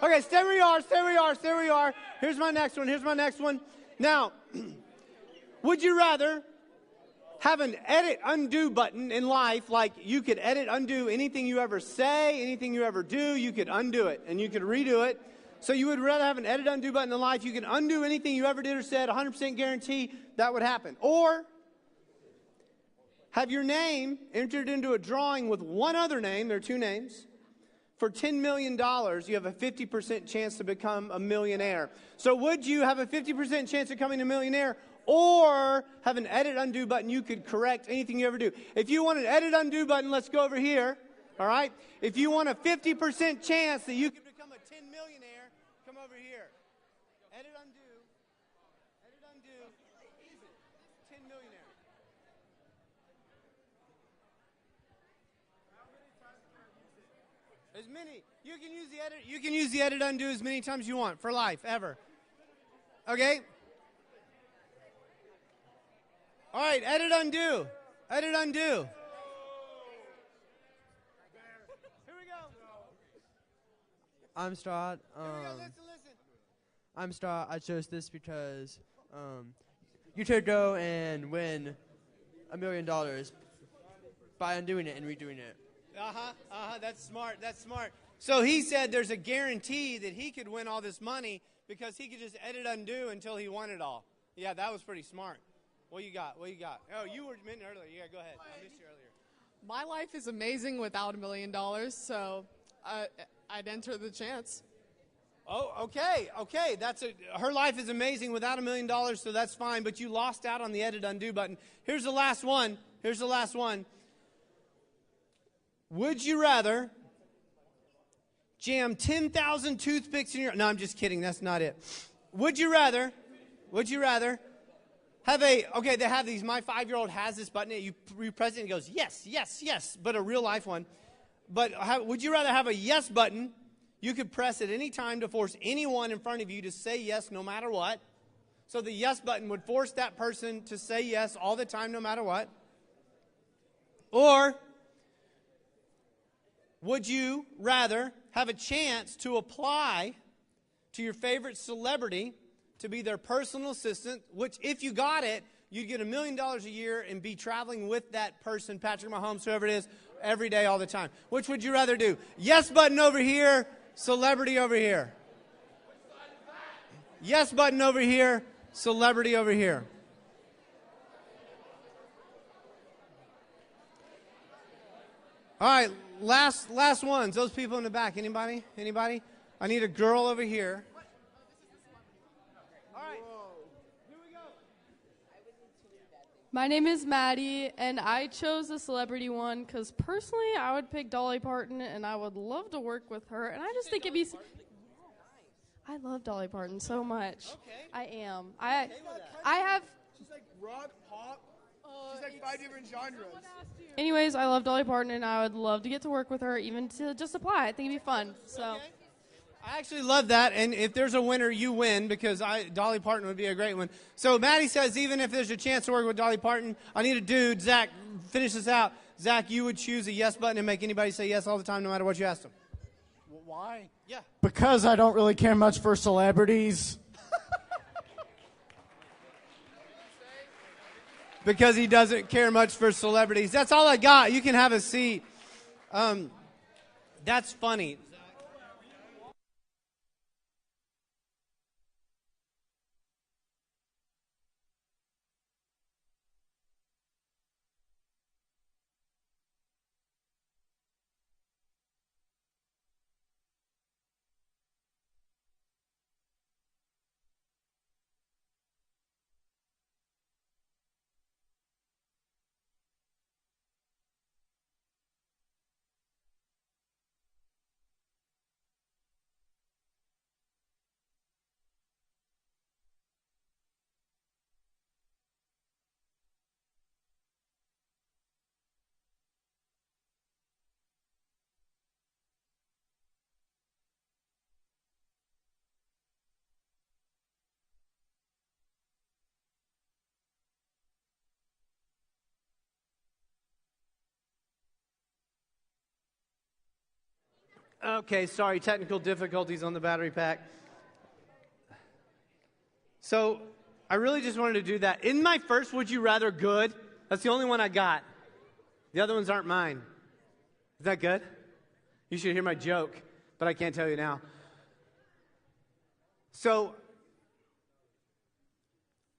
Okay, stay where you are. Here's my next one. Now, would you rather have an edit undo button in life, like you could edit undo anything you ever say, anything you ever do, you could undo it and you could redo it. So you would rather have an edit undo button in life, you can undo anything you ever did or said, 100% guarantee that would happen. Or have your name entered into a drawing with one other name, there are two names, for $10 million, you have a 50% chance to become a millionaire. So would you have a 50% chance of becoming a millionaire, or have an edit undo button you could correct anything you ever do? If you want an edit undo button, let's go over here, all right? If you want a 50% chance that you could become a 10 millionaire, come over here. Edit undo, 10 millionaire. As many. You can use the edit undo as many times you want for life, ever. Okay? All right, edit undo. Here we go. I'm Strahd. Listen. I'm Strahd. I chose this because you could go and win $1 million by undoing it and redoing it. That's smart. So he said there's a guarantee that he could win all this money because he could just edit undo until he won it all. Yeah, that was pretty smart. What you got? Oh, you were mentioning earlier. Yeah, go ahead. I missed you earlier. My life is amazing without $1 million, so I'd enter the chance. Oh, okay. Her life is amazing without $1 million, so that's fine. But you lost out on the edit undo button. Here's the last one. Would you rather jam 10,000 toothpicks in your... No, I'm just kidding. That's not it. Would you rather have they have these, my 5-year-old has this button, you press it and it goes, yes, but a real life one. But would you rather have a yes button you could press at any time to force anyone in front of you to say yes no matter what? So the yes button would force that person to say yes all the time no matter what. Or would you rather have a chance to apply to your favorite celebrity to be their personal assistant, which if you got it, you'd get $1 million a year and be traveling with that person, Patrick Mahomes, whoever it is, every day, all the time? Which would you rather do? Yes button over here, celebrity over here. Yes button over here, celebrity over here. All right, last ones. Those people in the back. Anybody? I need a girl over here. My name is Maddie, and I chose the celebrity one because personally I would pick Dolly Parton, and I would love to work with her. And I just think it'd be... I love Dolly Parton so much. Okay. I am. I have... She's like rock, pop. She's like 5 different genres. Anyways, I love Dolly Parton, and I would love to get to work with her, even to just apply. I think it'd be fun. So... Okay. I actually love that, and if there's a winner, you win, because Dolly Parton would be a great one. So Maddie says even if there's a chance to work with Dolly Parton, I need a dude. Zach, finish this out. Zach, you would choose a yes button and make anybody say yes all the time no matter what you asked them. Why? Yeah. Because I don't really care much for celebrities. Because he doesn't care much for celebrities. That's all I got. You can have a seat. That's funny. Okay, sorry, technical difficulties on the battery pack. So I really just wanted to do that. In my first Would You Rather good, that's the only one I got. The other ones aren't mine. Is that good? You should hear my joke, but I can't tell you now. So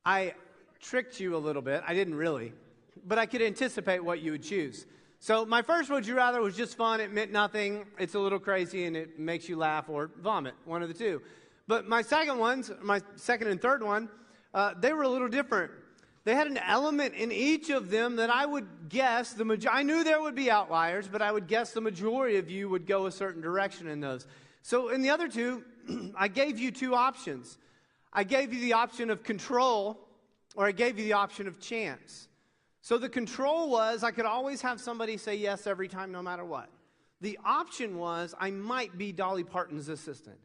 I tricked you a little bit. I didn't really, but I could anticipate what you would choose. So my first Would You Rather was just fun. It meant nothing. It's a little crazy, and it makes you laugh or vomit, one of the two. But my second and third one, they were a little different. They had an element in each of them that I would guess, I knew there would be outliers, but I would guess the majority of you would go a certain direction in those. So in the other two, I gave you two options. I gave you the option of control, or I gave you the option of chance. So the control was I could always have somebody say yes every time, no matter what. The option was I might be Dolly Parton's assistant.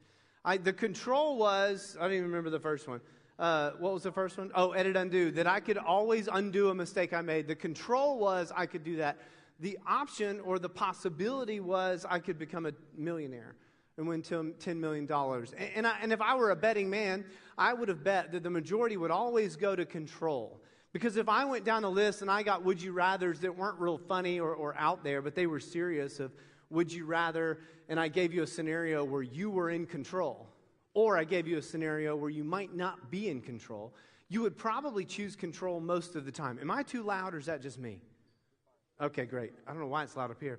The control was, I don't even remember the first one. What was the first one? Oh, edit undo. That I could always undo a mistake I made. The control was I could do that. The option or the possibility was I could become a millionaire and win $10 million. And if I were a betting man, I would have bet that the majority would always go to control. Because if I went down the list and I got would you rathers that weren't real funny or out there, but they were serious of would you rather, and I gave you a scenario where you were in control, or I gave you a scenario where you might not be in control, you would probably choose control most of the time. Am I too loud, or is that just me? Okay, great. I don't know why it's loud up here.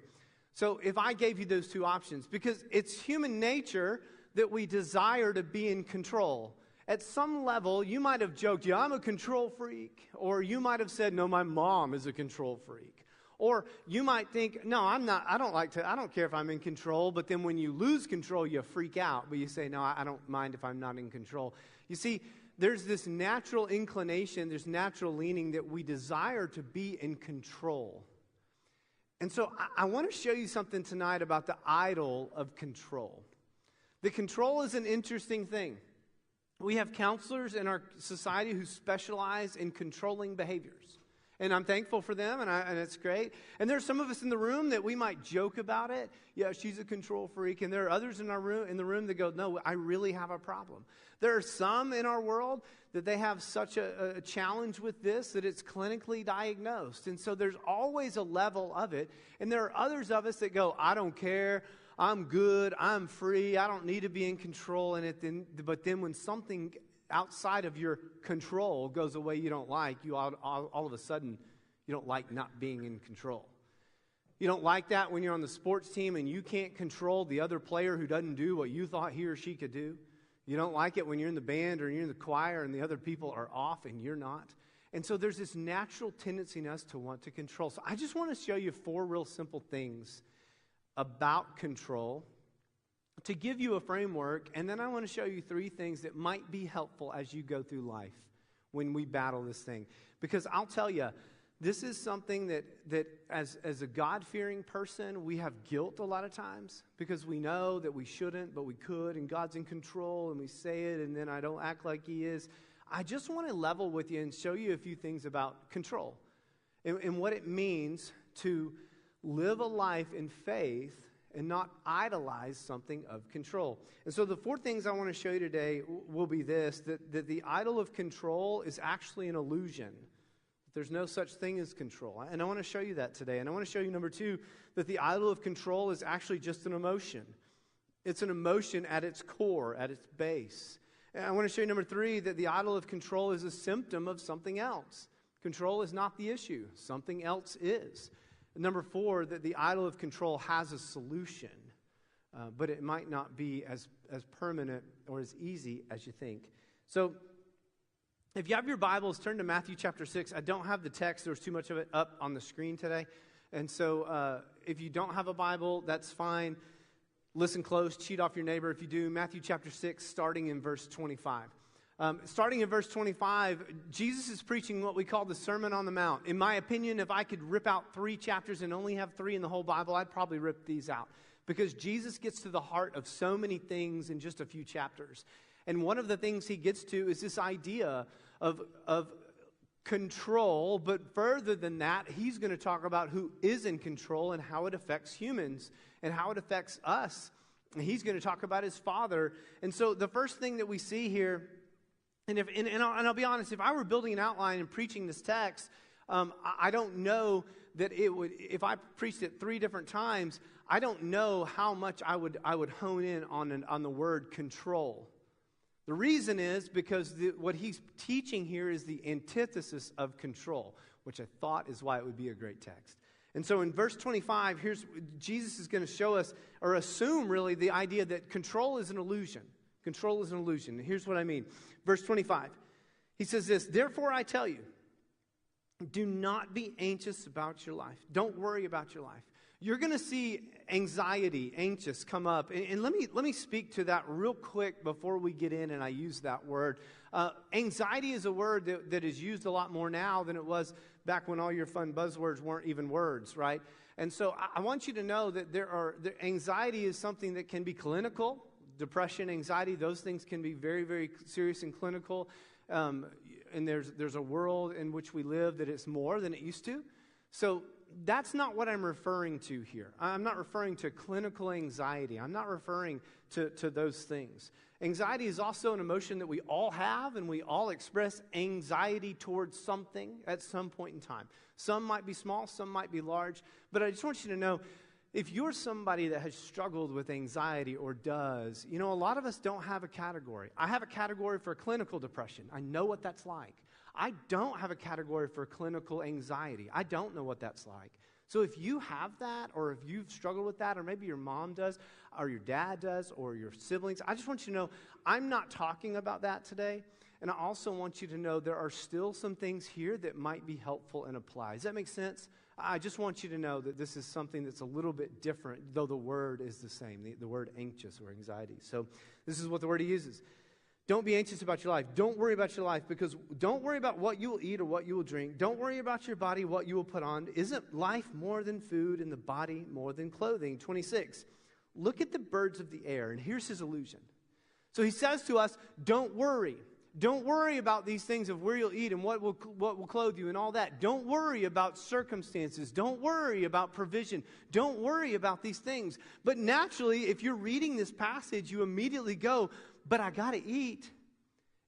So if I gave you those two options, because it's human nature that we desire to be in control. At some level, you might have joked, yeah, I'm a control freak. Or you might have said, no, my mom is a control freak. Or you might think, no, I'm not, I don't care if I'm in control. But then when you lose control, you freak out. But you say, no, I don't mind if I'm not in control. You see, there's this natural inclination, there's natural leaning that we desire to be in control. And so I want to show you something tonight about the idol of control. The control is an interesting thing. We have counselors in our society who specialize in controlling behaviors. And I'm thankful for them, and it's great. And there's some of us in the room that we might joke about it. Yeah, she's a control freak. And there are others in the room that go, no, I really have a problem. There are some in our world that they have such a challenge with this that it's clinically diagnosed. And so there's always a level of it. And there are others of us that go, I don't care. I'm good, I'm free, I don't need to be in control. But then when something outside of your control goes away you don't like, you all of a sudden, you don't like not being in control. You don't like that when you're on the sports team and you can't control the other player who doesn't do what you thought he or she could do. You don't like it when you're in the band or you're in the choir and the other people are off and you're not. And so there's this natural tendency in us to want to control. So I just want to show you 4 real simple things about control to give you a framework, and then I want to show you 3 things that might be helpful as you go through life when we battle this thing. Because I'll tell you, this is something that as a God-fearing person, we have guilt a lot of times because we know that we shouldn't, but we could, and God's in control, and we say it, and then I don't act like He is. I just want to level with you and show you a few things about control and what it means to live a life in faith and not idolize something of control. And so the 4 things I want to show you today will be this, that the idol of control is actually an illusion. There's no such thing as control. And I want to show you that today. And I want to show you, number 2, that the idol of control is actually just an emotion. It's an emotion at its core, at its base. And I want to show you, number 3, that the idol of control is a symptom of something else. Control is not the issue. Something else is. Number 4, that the idol of control has a solution, but it might not be as permanent or as easy as you think. So if you have your Bibles, turn to Matthew chapter 6. I don't have the text. There's too much of it up on the screen today. And so if you don't have a Bible, that's fine. Listen close, cheat off your neighbor if you do. Matthew chapter 6, starting in verse 25. Starting in verse 25, Jesus is preaching what we call the Sermon on the Mount. In my opinion, if I could rip out 3 chapters and only have 3 in the whole Bible, I'd probably rip these out. Because Jesus gets to the heart of so many things in just a few chapters. And one of the things he gets to is this idea of control. But further than that, he's going to talk about who is in control and how it affects humans and how it affects us And he's going to talk about his Father. And so the first thing that we see here, and I'll be honest, if I were building an outline and preaching this text, I don't know that it would, if I preached it 3 different times, I don't know how much I would hone in on the word control. The reason is because what he's teaching here is the antithesis of control, which I thought is why it would be a great text. And so in verse 25, Jesus is going to show us, or assume really, the idea that control is an illusion. Control is an illusion. And here's what I mean. Verse 25, he says this, "Therefore I tell you, do not be anxious about your life." Don't worry about your life. You're going to see anxiety, anxious come up. And let me speak to that real quick before we get in and I use that word. Anxiety is a word that is used a lot more now than it was back when all your fun buzzwords weren't even words, right? And so I want you to know that anxiety is something that can be clinical. Depression, anxiety, those things can be very, very serious and clinical. And there's a world in which we live that it's more than it used to. So that's not what I'm referring to here. I'm not referring to clinical anxiety. I'm not referring to those things. Anxiety is also an emotion that we all have, and we all express anxiety towards something at some point in time. Some might be small, some might be large. But I just want you to know, if you're somebody that has struggled with anxiety or does, a lot of us don't have a category. I have a category for clinical depression. I know what that's like. I don't have a category for clinical anxiety. I don't know what that's like. So if you have that, or if you've struggled with that, or maybe your mom does, or your dad does, or your siblings, I just want you to know I'm not talking about that today. And I also want you to know there are still some things here that might be helpful and apply. Does that make sense? I just want you to know that this is something that's a little bit different, though the word is the same, the word anxious or anxiety. So this is what the word he uses. Don't be anxious about your life. Don't worry about your life, because don't worry about what you will eat or what you will drink. Don't worry about your body, what you will put on. Isn't life more than food and the body more than clothing? 26. Look at the birds of the air. And here's his illusion. So he says to us, don't worry. Don't worry about these things of where you'll eat and what will clothe you and all that. Don't worry about circumstances. Don't worry about provision. Don't worry about these things. But naturally, if you're reading this passage, you immediately go, but I got to eat.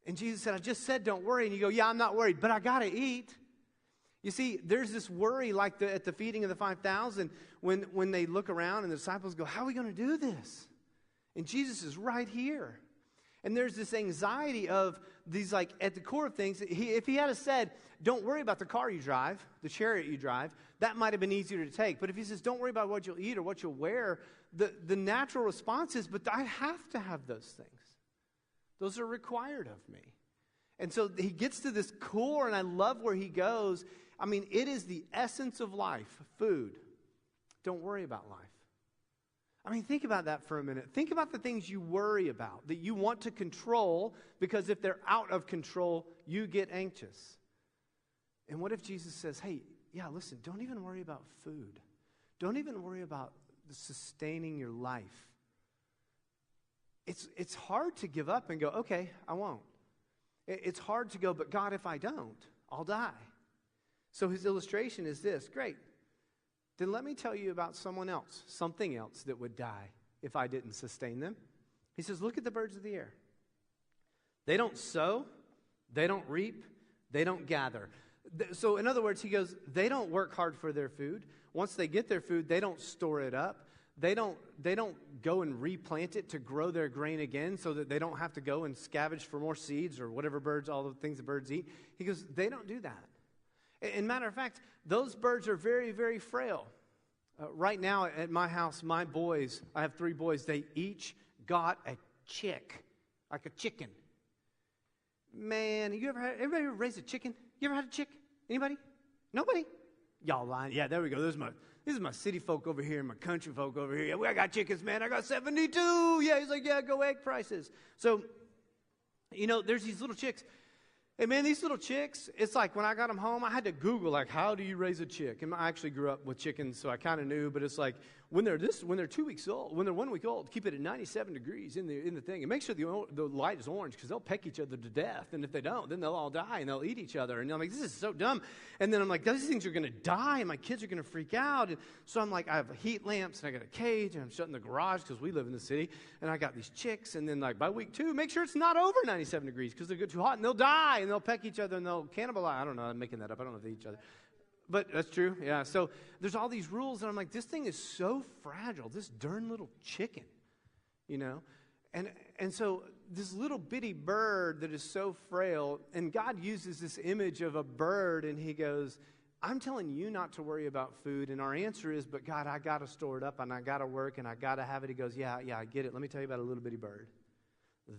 And Jesus said, I just said don't worry. And you go, yeah, I'm not worried, but I got to eat. You see, there's this worry like at the feeding of the 5,000 when they look around and the disciples go, how are we going to do this? And Jesus is right here. And there's this anxiety of these, like, at the core of things. If he had said, don't worry about the car you drive, the chariot you drive, that might have been easier to take. But if he says, don't worry about what you'll eat or what you'll wear, the natural response is, but I have to have those things. Those are required of me. And so he gets to this core, and I love where he goes. I mean, it is the essence of life, food. Don't worry about life. I mean, think about that for a minute. Think about the things you worry about, that you want to control, because if they're out of control, you get anxious. And what if Jesus says, hey, yeah, listen, don't even worry about food. Don't even worry about sustaining your life. It's hard to give up and go, okay, I won't. It's hard to go, but God, if I don't, I'll die. So his illustration is this. Great. Then let me tell you about someone else, something else that would die if I didn't sustain them. He says, look at the birds of the air. They don't sow, they don't reap, they don't gather. So in other words, he goes, they don't work hard for their food. Once they get their food, they don't store it up. They don't go and replant it to grow their grain again so that they don't have to go and scavenge for more seeds or whatever birds, all the things the birds eat. He goes, they don't do that. And matter of fact, those birds are very, very frail. Right now at my house, my boys, I have 3 boys, they each got a chick, like a chicken. Man, everybody ever raised a chicken? You ever had a chick? Anybody? Nobody? Y'all lying. Yeah, there we go. This is my city folk over here and my country folk over here. Yeah, I got chickens, man. I got 72. Yeah, he's like, yeah, go egg prices. So, there's these little chicks. Hey, man, these little chicks, it's like when I got them home, I had to Google, like, how do you raise a chick? And I actually grew up with chickens, so I kind of knew, but it's like when they're 2 weeks old, when they're 1 week old, keep it at 97 degrees in the thing. And make sure the light is orange because they'll peck each other to death. And if they don't, then they'll all die and they'll eat each other. And I'm like, this is so dumb. And then I'm like, these things are going to die and my kids are going to freak out. And so I'm like, I have heat lamps and I got a cage and I'm shutting the garage because we live in the city. And I got these chicks. And then like by week 2, make sure it's not over 97 degrees because they'll get too hot and they'll die and they'll peck each other and they'll cannibalize. I don't know. I'm making that up. I don't know if they eat each other. But that's true, yeah. So there's all these rules, and I'm like, this thing is so fragile, this darn little chicken, you know? And so this little bitty bird that is so frail, and God uses this image of a bird, and he goes, I'm telling you not to worry about food. And our answer is, but God, I got to store it up, and I got to work, and I got to have it. He goes, yeah, I get it. Let me tell you about a little bitty bird.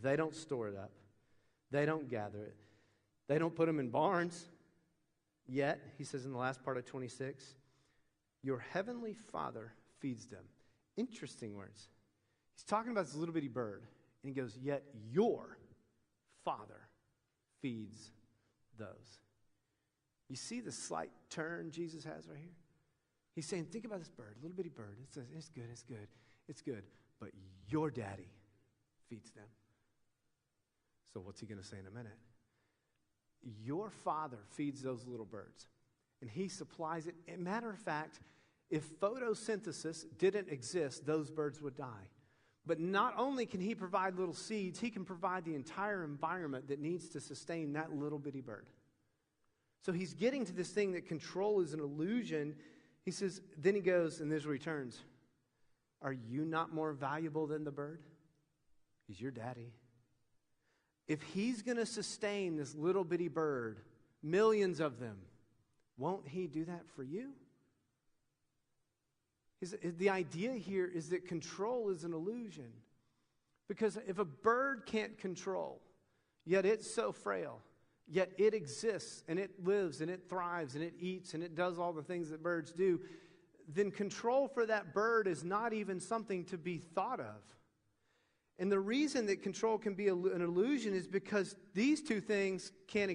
They don't store it up. They don't gather it. They don't put them in barns. Yet, he says in the last part of 26, your heavenly Father feeds them. Interesting words. He's talking about this little bitty bird. And he goes, yet your Father feeds those. You see the slight turn Jesus has right here? He's saying, think about this bird, little bitty bird. It's good. But your daddy feeds them. So what's he going to say in a minute? Your Father feeds those little birds, and he supplies it. As a matter of fact, if photosynthesis didn't exist, those birds would die. But not only can he provide little seeds, he can provide the entire environment that needs to sustain that little bitty bird. So he's getting to this thing that control is an illusion. He says, then he goes, and this returns. Are you not more valuable than the bird? He's your daddy. If he's going to sustain this little bitty bird, millions of them, won't he do that for you? The idea here is that control is an illusion. Because if a bird can't control, yet it's so frail, yet it exists and it lives and it thrives and it eats and it does all the things that birds do, then control for that bird is not even something to be thought of. And the reason that control can be an illusion is because these two things can't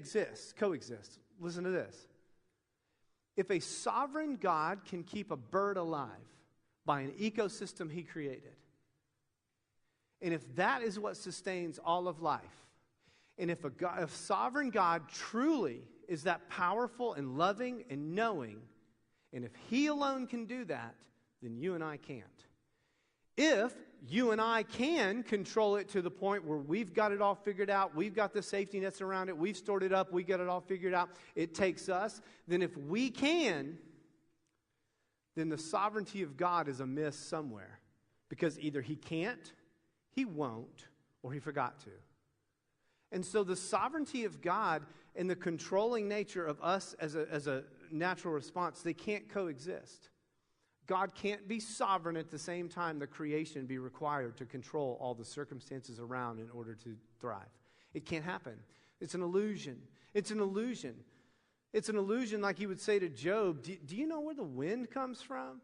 coexist. Listen to this. If a sovereign God can keep a bird alive by an ecosystem he created, and if that is what sustains all of life, and if sovereign God truly is that powerful and loving and knowing, and if he alone can do that, then you and I can't. If you and I can control it to the point where we've got it all figured out, we've got the safety nets around it, we've stored it up, we got it all figured out, it takes us, then if we can, then the sovereignty of God is amiss somewhere. Because either he can't, he won't, or he forgot to. And so the sovereignty of God and the controlling nature of us as a natural response, they can't coexist. God can't be sovereign at the same time the creation be required to control all the circumstances around in order to thrive. It can't happen. It's an illusion. It's an illusion. It's an illusion like he would say to Job, do you know where the wind comes from?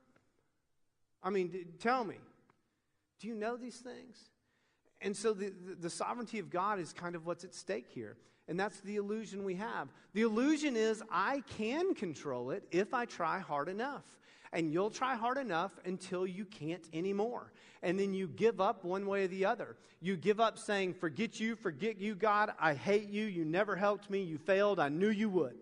I mean, tell me. Do you know these things? And so the sovereignty of God is kind of what's at stake here. And that's the illusion we have. The illusion is I can control it if I try hard enough. And you'll try hard enough until you can't anymore. And then you give up one way or the other. You give up saying, forget you, God, I hate you, you never helped me, you failed, I knew you would.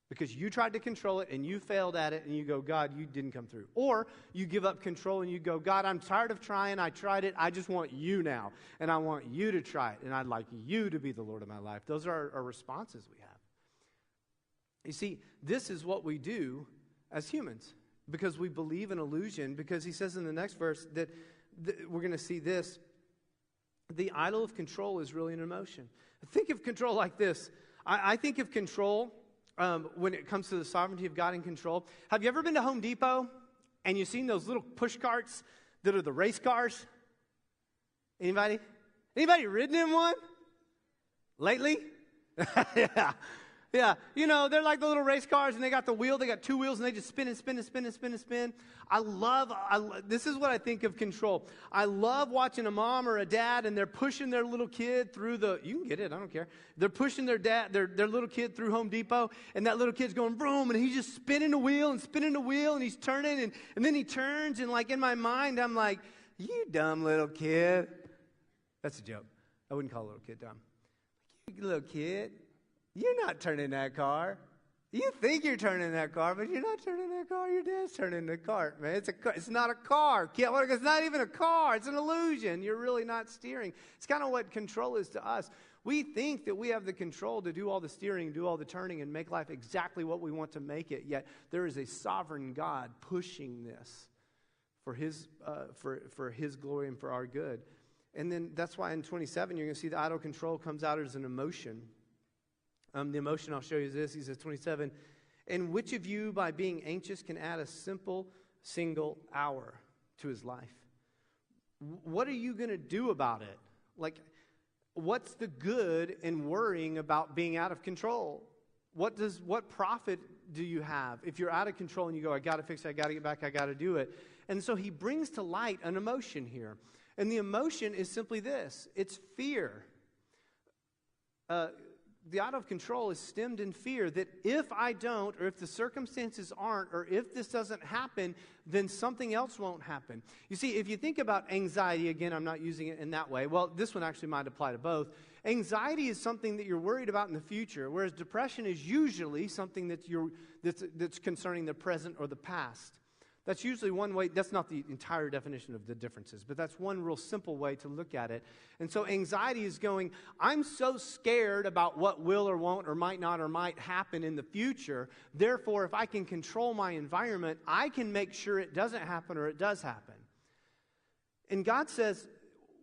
Because you tried to control it and you failed at it and you go, God, you didn't come through. Or you give up control and you go, God, I'm tired of trying, I tried it, I just want you now. And I want you to try it and I'd like you to be the Lord of my life. Those are our responses we have. You see, this is what we do as humans, because we believe in illusion, because he says in the next verse that we're going to see this. The idol of control is really an emotion. Think of control like this. I think of control when it comes to the sovereignty of God and control. Have you ever been to Home Depot and you've seen those little push carts that are the race cars? Anybody? Anybody ridden in one lately? Yeah. Yeah, you know, they're like the little race cars, and they got the wheel. They got two wheels, and they just spin and spin and spin and spin and spin. This is what I think of control. I love watching a mom or a dad, and they're pushing their little kid through you can get it, I don't care. They're pushing their little kid through Home Depot, and that little kid's going vroom, and he's just spinning the wheel, and he's turning, and then he turns, and like in my mind, I'm like, you dumb little kid. That's a joke. I wouldn't call a little kid dumb. You little kid. You're not turning that car. You think you're turning that car, but you're not turning that car. Your dad's turning the cart, man. It's not a car. It's not even a car. It's an illusion. You're really not steering. It's kind of what control is to us. We think that we have the control to do all the steering, do all the turning, and make life exactly what we want to make it. Yet there is a sovereign God pushing this for His glory and for our good. And then that's why in 27 you're going to see the idle control comes out as an emotion. The emotion I'll show you is this. He says, 27, and which of you by being anxious can add a simple single hour to his life? What are you going to do about it? Like, what's the good in worrying about being out of control? What profit do you have if you're out of control and you go, I got to fix it, I got to get back, I got to do it? And so he brings to light an emotion here. And the emotion is simply this. It's fear. The out of control is stemmed in fear that if I don't, or if the circumstances aren't, or if this doesn't happen, then something else won't happen. You see, if you think about anxiety, again, I'm not using it in that way. Well, this one actually might apply to both. Anxiety is something that you're worried about in the future, whereas depression is usually something that's concerning the present or the past. That's usually one way. That's not the entire definition of the differences, but that's one real simple way to look at it. And so anxiety is going, I'm so scared about what will or won't or might not or might happen in the future. Therefore, if I can control my environment, I can make sure it doesn't happen or it does happen. And God says,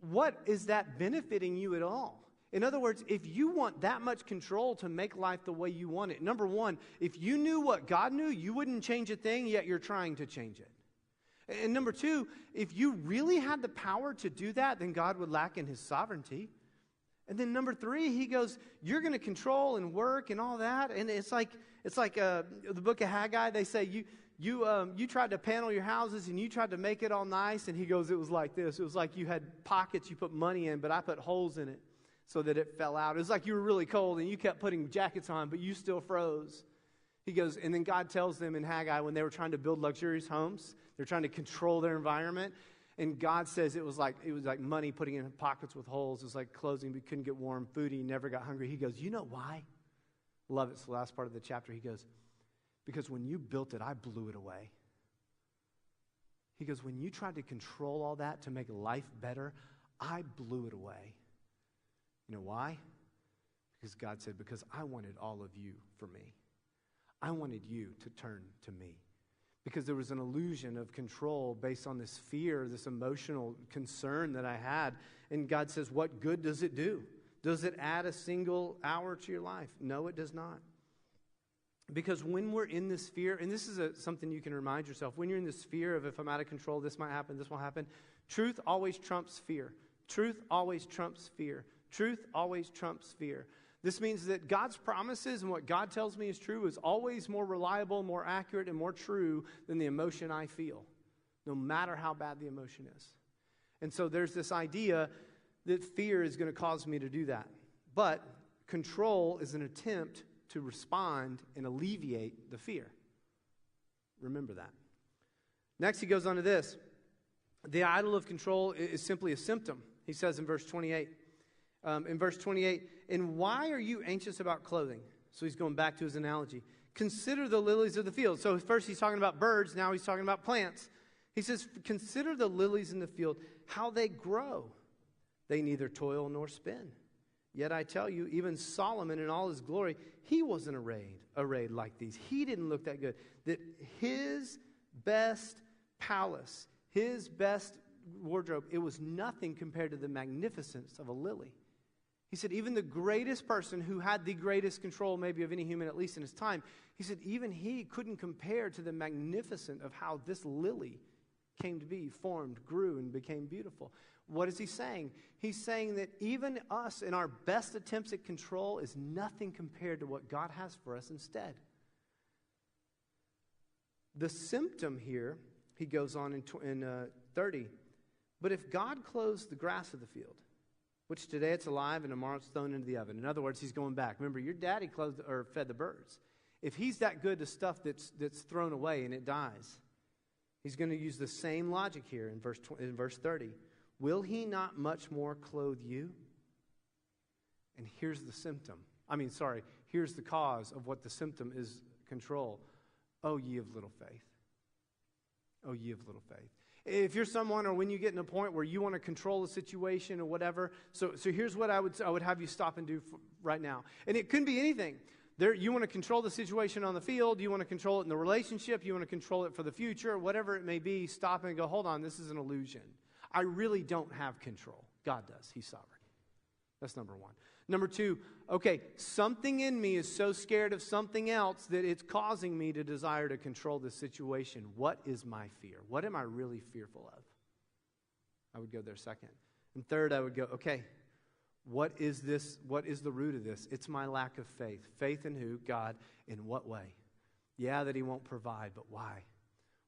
what is that benefiting you at all? In other words, if you want that much control to make life the way you want it, number one, if you knew what God knew, you wouldn't change a thing, yet you're trying to change it. And number two, if you really had the power to do that, then God would lack in His sovereignty. And then number three, He goes, you're going to control and work and all that. And it's like the book of Haggai. They say you tried to panel your houses and you tried to make it all nice. And He goes, it was like this. It was like you had pockets you put money in, but I put holes in it so that it fell out. It was like you were really cold and you kept putting jackets on, but you still froze. He goes, and then God tells them in Haggai when they were trying to build luxurious homes, they're trying to control their environment. And God says it was like money putting in pockets with holes. It was like clothing, but couldn't get warm, food, he never got hungry. He goes, you know why? Love it. It's the last part of the chapter. He goes, because when you built it, I blew it away. He goes, when you tried to control all that to make life better, I blew it away. You know why? Because God said, because I wanted all of you for me. I wanted you to turn to me. Because there was an illusion of control based on this fear, this emotional concern that I had. And God says, what good does it do? Does it add a single hour to your life? No, it does not. Because when we're in this fear, and this is something you can remind yourself, when you're in this fear of if I'm out of control, this might happen, this will happen, truth always trumps fear. Truth always trumps fear. Truth always trumps fear. This means that God's promises and what God tells me is true is always more reliable, more accurate, and more true than the emotion I feel, no matter how bad the emotion is. And so there's this idea that fear is going to cause me to do that. But control is an attempt to respond and alleviate the fear. Remember that. Next, he goes on to this. The idol of control is simply a symptom. He says in verse 28. And why are you anxious about clothing? So he's going back to his analogy. Consider the lilies of the field. So first he's talking about birds, now he's talking about plants. He says, consider the lilies in the field, how they grow. They neither toil nor spin. Yet I tell you, even Solomon in all his glory, he wasn't arrayed like these. He didn't look that good. That his best palace, his best wardrobe, it was nothing compared to the magnificence of a lily. He said, even the greatest person who had the greatest control maybe of any human, at least in his time, he said, even he couldn't compare to the magnificence of how this lily came to be, formed, grew, and became beautiful. What is he saying? He's saying that even us in our best attempts at control is nothing compared to what God has for us instead. The symptom here, he goes on in 30, but if God clothes the grass of the field, which today it's alive and tomorrow it's thrown into the oven. In other words, he's going back. Remember, your daddy clothed or fed the birds. If he's that good to stuff that's thrown away and it dies, he's going to use the same logic here in verse 30. Will he not much more clothe you? And here's the symptom. Here's the cause of what the symptom is: control. Oh, ye of little faith. Oh, ye of little faith. If you're someone, or when you get in a point where you want to control a situation or whatever, so here's what I would have you stop and do right now. And it couldn't be anything. You want to control the situation on the field, you want to control it in the relationship, you want to control it for the future, whatever it may be, stop and go, hold on, this is an illusion. I really don't have control. God does. He's sovereign. That's number one. Number two, okay, something in me is so scared of something else that it's causing me to desire to control this situation. What is my fear? What am I really fearful of? I would go there second. And third, I would go, okay, what is this? What is the root of this? It's my lack of faith. Faith in who? God. In what way? Yeah, that he won't provide, but why?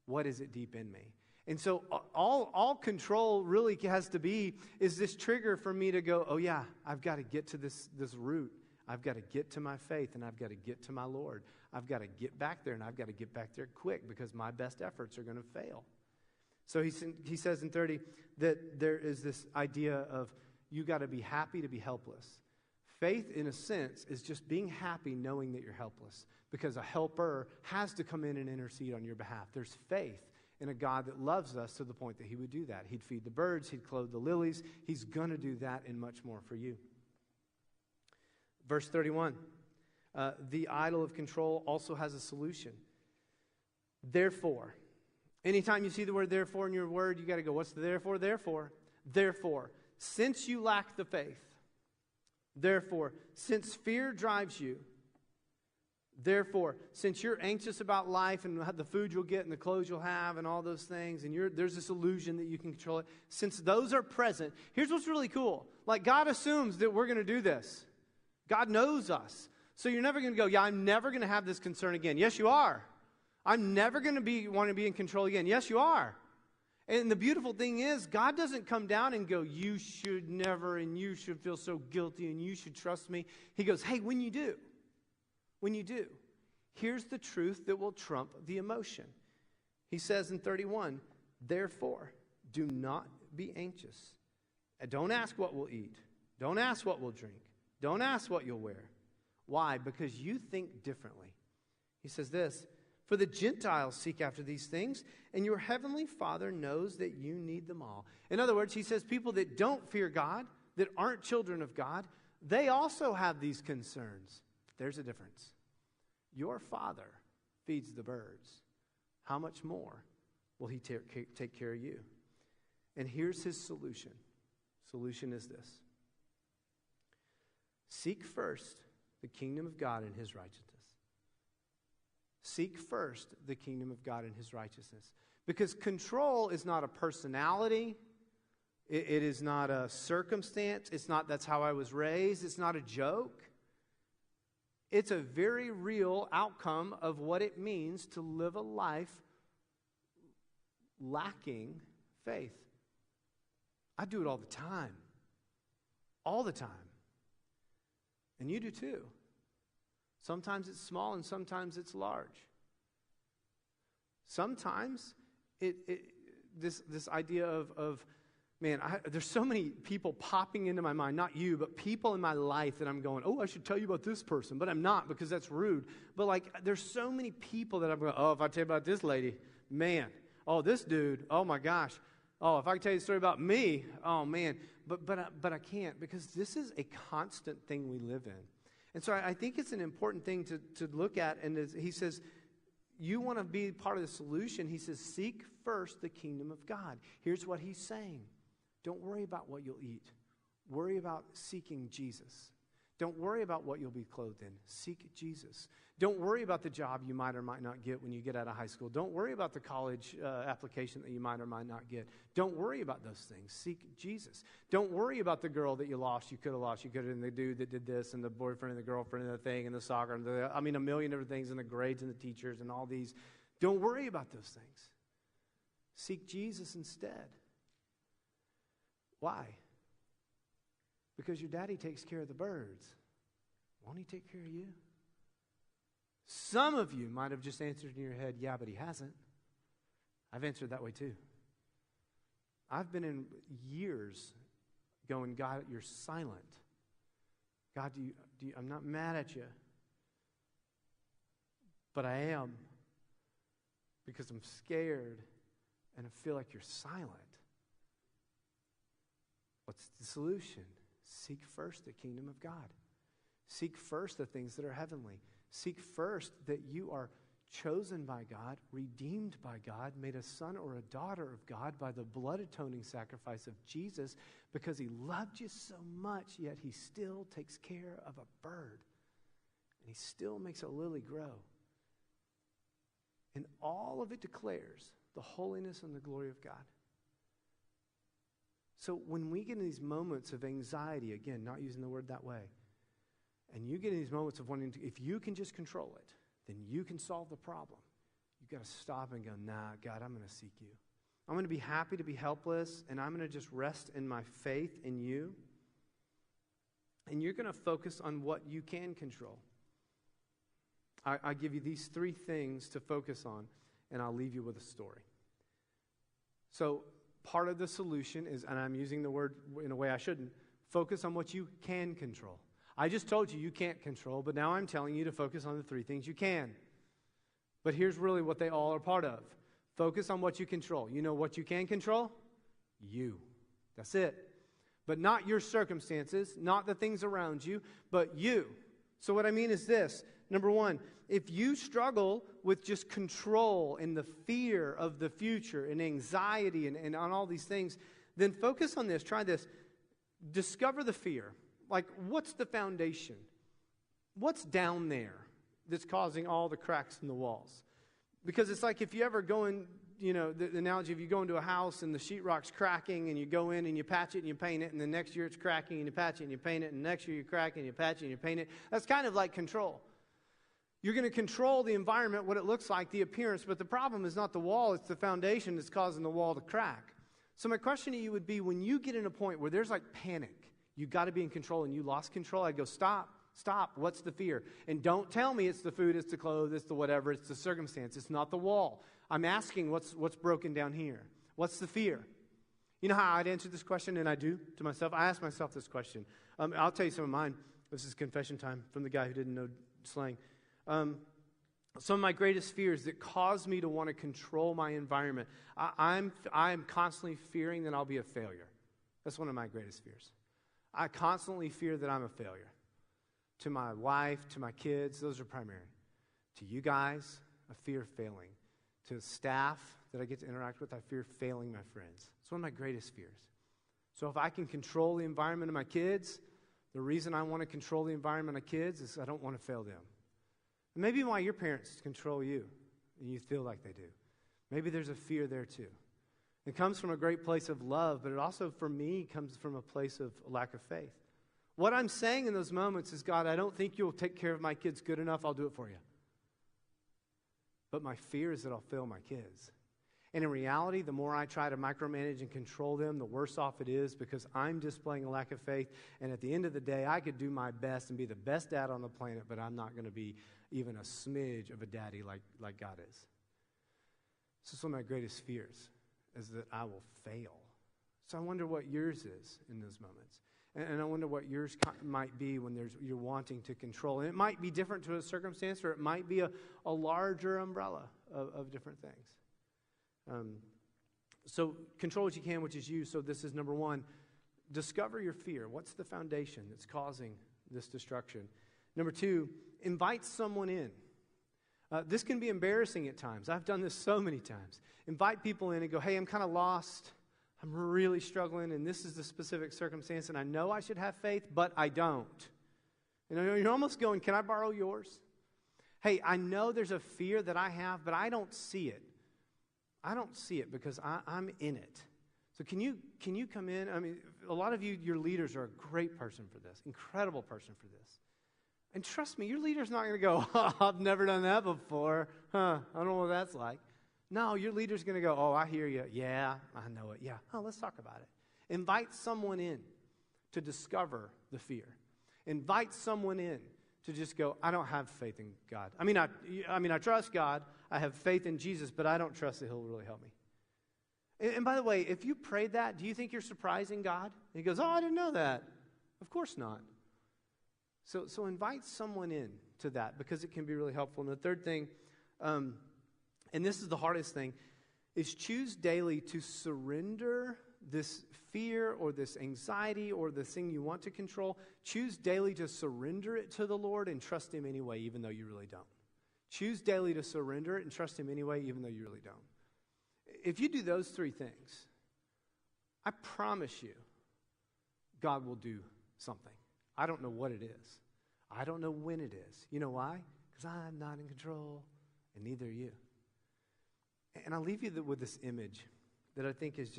What is it deep in me? And so all control really has to be is this trigger for me to go, oh yeah, I've got to get to this root. I've got to get to my faith, and I've got to get to my Lord. I've got to get back there, and I've got to get back there quick because my best efforts are going to fail. So he says in 30 that there is this idea of you got to be happy to be helpless. Faith, in a sense, is just being happy knowing that you're helpless because a helper has to come in and intercede on your behalf. There's faith in a God that loves us to the point that he would do that. He'd feed the birds. He'd clothe the lilies. He's going to do that and much more for you. Verse 31, the idol of control also has a solution. Therefore, anytime you see the word therefore in your word, you got to go, what's the therefore? Therefore, since you lack the faith, therefore, since fear drives you, therefore, since you're anxious about life and the food you'll get and the clothes you'll have and all those things, and there's this illusion that you can control it, since those are present, here's what's really cool. Like, God assumes that we're going to do this. God knows us. So you're never going to go, yeah, I'm never going to have this concern again. Yes, you are. I'm never going to want to be in control again. Yes, you are. And the beautiful thing is, God doesn't come down and go, you should never, and you should feel so guilty, and you should trust me. He goes, hey, when you do, here's the truth that will trump the emotion. He says in 31, therefore, do not be anxious. Don't ask what we'll eat. Don't ask what we'll drink. Don't ask what you'll wear. Why? Because you think differently. He says this, for the Gentiles seek after these things, and your heavenly Father knows that you need them all. In other words, he says people that don't fear God, that aren't children of God, they also have these concerns. There's a difference. Your Father feeds the birds. How much more will he take care of you? And here's his solution. Solution is this. Seek first the kingdom of God and his righteousness. Seek first the kingdom of God and his righteousness. Because control is not a personality. It is not a circumstance. It's not that's how I was raised. It's not a joke. It's a very real outcome of what it means to live a life lacking faith. I do it all the time. All the time. And you do too. Sometimes it's small and sometimes it's large. Sometimes this idea of man, there's so many people popping into my mind, not you, but people in my life that I'm going, oh, I should tell you about this person, but I'm not because that's rude. But like, there's so many people that I'm going, oh, if I tell you about this lady, man, oh, this dude, oh my gosh, oh, if I could tell you the story about me, oh man, but I can't because this is a constant thing we live in. And so I think it's an important thing to look at. And as he says, you want to be part of the solution. He says, seek first the kingdom of God. Here's what he's saying. Don't worry about what you'll eat. Worry about seeking Jesus. Don't worry about what you'll be clothed in. Seek Jesus. Don't worry about the job you might or might not get when you get out of high school. Don't worry about the college application that you might or might not get. Don't worry about those things. Seek Jesus. Don't worry about the girl that you lost, you could have lost, and the dude that did this, and the boyfriend and the girlfriend and the thing, and the soccer, and a million different things, and the grades and the teachers and all these. Don't worry about those things. Seek Jesus instead. Why? Because your daddy takes care of the birds. Won't he take care of you? Some of you might have just answered in your head, yeah, but he hasn't. I've answered that way too. I've been in years going, God, you're silent. God, I'm not mad at you. But I am. Because I'm scared and I feel like you're silent. What's the solution? Seek first the kingdom of God. Seek first the things that are heavenly. Seek first that you are chosen by God, redeemed by God, made a son or a daughter of God by the blood atoning sacrifice of Jesus, because he loved you so much, yet he still takes care of a bird. And he still makes a lily grow. And all of it declares the holiness and the glory of God. So when we get in these moments of anxiety, again, not using the word that way, and you get in these moments of wanting to, if you can just control it, then you can solve the problem. You've got to stop and go, nah, God, I'm going to seek you. I'm going to be happy to be helpless, and I'm going to just rest in my faith in you. And you're going to focus on what you can control. I give you these three things to focus on, and I'll leave you with a story. So part of the solution is, and I'm using the word in a way I shouldn't, focus on what you can control. I just told you can't control, but now I'm telling you to focus on the three things you can. But here's really what they all are part of. Focus on what you control. You know what you can control? You. That's it. But not your circumstances, not the things around you, but you. So what I mean is this. Number one, if you struggle with just control and the fear of the future and anxiety and on all these things, then focus on this. Try this. Discover the fear. Like, what's the foundation? What's down there that's causing all the cracks in the walls? Because it's like if you ever go in, the analogy of you go into a house and the sheetrock's cracking and you go in and you patch it and you paint it, and the next year it's cracking and you patch it and you paint it, and next year you crack and you patch it and you paint it. That's kind of like control. You're going to control the environment, what it looks like, the appearance, but the problem is not the wall, it's the foundation that's causing the wall to crack. So my question to you would be, when you get in a point where there's like panic, you've got to be in control and you lost control, I'd go, stop, what's the fear? And don't tell me it's the food, it's the clothes, it's the whatever, it's the circumstance, it's not the wall. I'm asking what's broken down here. What's the fear? You know how I'd answer this question, and I do to myself? I ask myself this question. I'll tell you some of mine. This is confession time from the guy who didn't know slang. Some of my greatest fears that cause me to want to control my environment. I'm constantly fearing that I'll be a failure. That's one of my greatest fears. I constantly fear that I'm a failure. To my wife, to my kids, those are primary. To you guys, I fear failing. To staff that I get to interact with, I fear failing my friends. It's one of my greatest fears. So if I can control the environment of my kids, the reason I want to control the environment of kids is I don't want to fail them. And maybe why your parents control you, and you feel like they do. Maybe there's a fear there too. It comes from a great place of love, but it also, for me, comes from a place of lack of faith. What I'm saying in those moments is, God, I don't think you'll take care of my kids good enough. I'll do it for you. But my fear is that I'll fail my kids. And in reality, the more I try to micromanage and control them, the worse off it is, because I'm displaying a lack of faith. And at the end of the day, I could do my best and be the best dad on the planet, but I'm not going to be even a smidge of a daddy like God is. So some of my greatest fears is that I will fail. So I wonder what yours is in those moments. And I wonder what yours might be when you're wanting to control. And it might be different to a circumstance, or it might be a larger umbrella of different things. So control what you can, which is you. So this is number one. Discover your fear. What's the foundation that's causing this destruction? Number two, invite someone in. This can be embarrassing at times. I've done this so many times. Invite people in and go, hey, I'm kind of lost. I'm really struggling, and this is the specific circumstance, and I know I should have faith, but I don't. You know, you're almost going, can I borrow yours? Hey, I know there's a fear that I have, but I don't see it. I don't see it because I'm in it. So can you come in? I mean, a lot of you, your leaders are a great person for this, incredible person for this. And trust me, your leader's not going to go, oh, I've never done that before. I don't know what that's like. No, your leader's going to go, oh, I hear you. Yeah, I know it. Yeah. Oh, let's talk about it. Invite someone in to discover the fear. Invite someone in to just go, I don't have faith in God. I mean, I trust God. I have faith in Jesus, but I don't trust that He'll really help me. And by the way, if you prayed that, do you think you're surprising God? And He goes, oh, I didn't know that. Of course not. So invite someone in to that because it can be really helpful. And the third thing, and this is the hardest thing, is choose daily to surrender this fear or this anxiety or the thing you want to control. Choose daily to surrender it to the Lord and trust Him anyway, even though you really don't. Choose daily to surrender it and trust Him anyway, even though you really don't. If you do those three things, I promise you, God will do something. I don't know what it is. I don't know when it is. You know why? Because I'm not in control, and neither are you. And I'll leave you with this image that I think is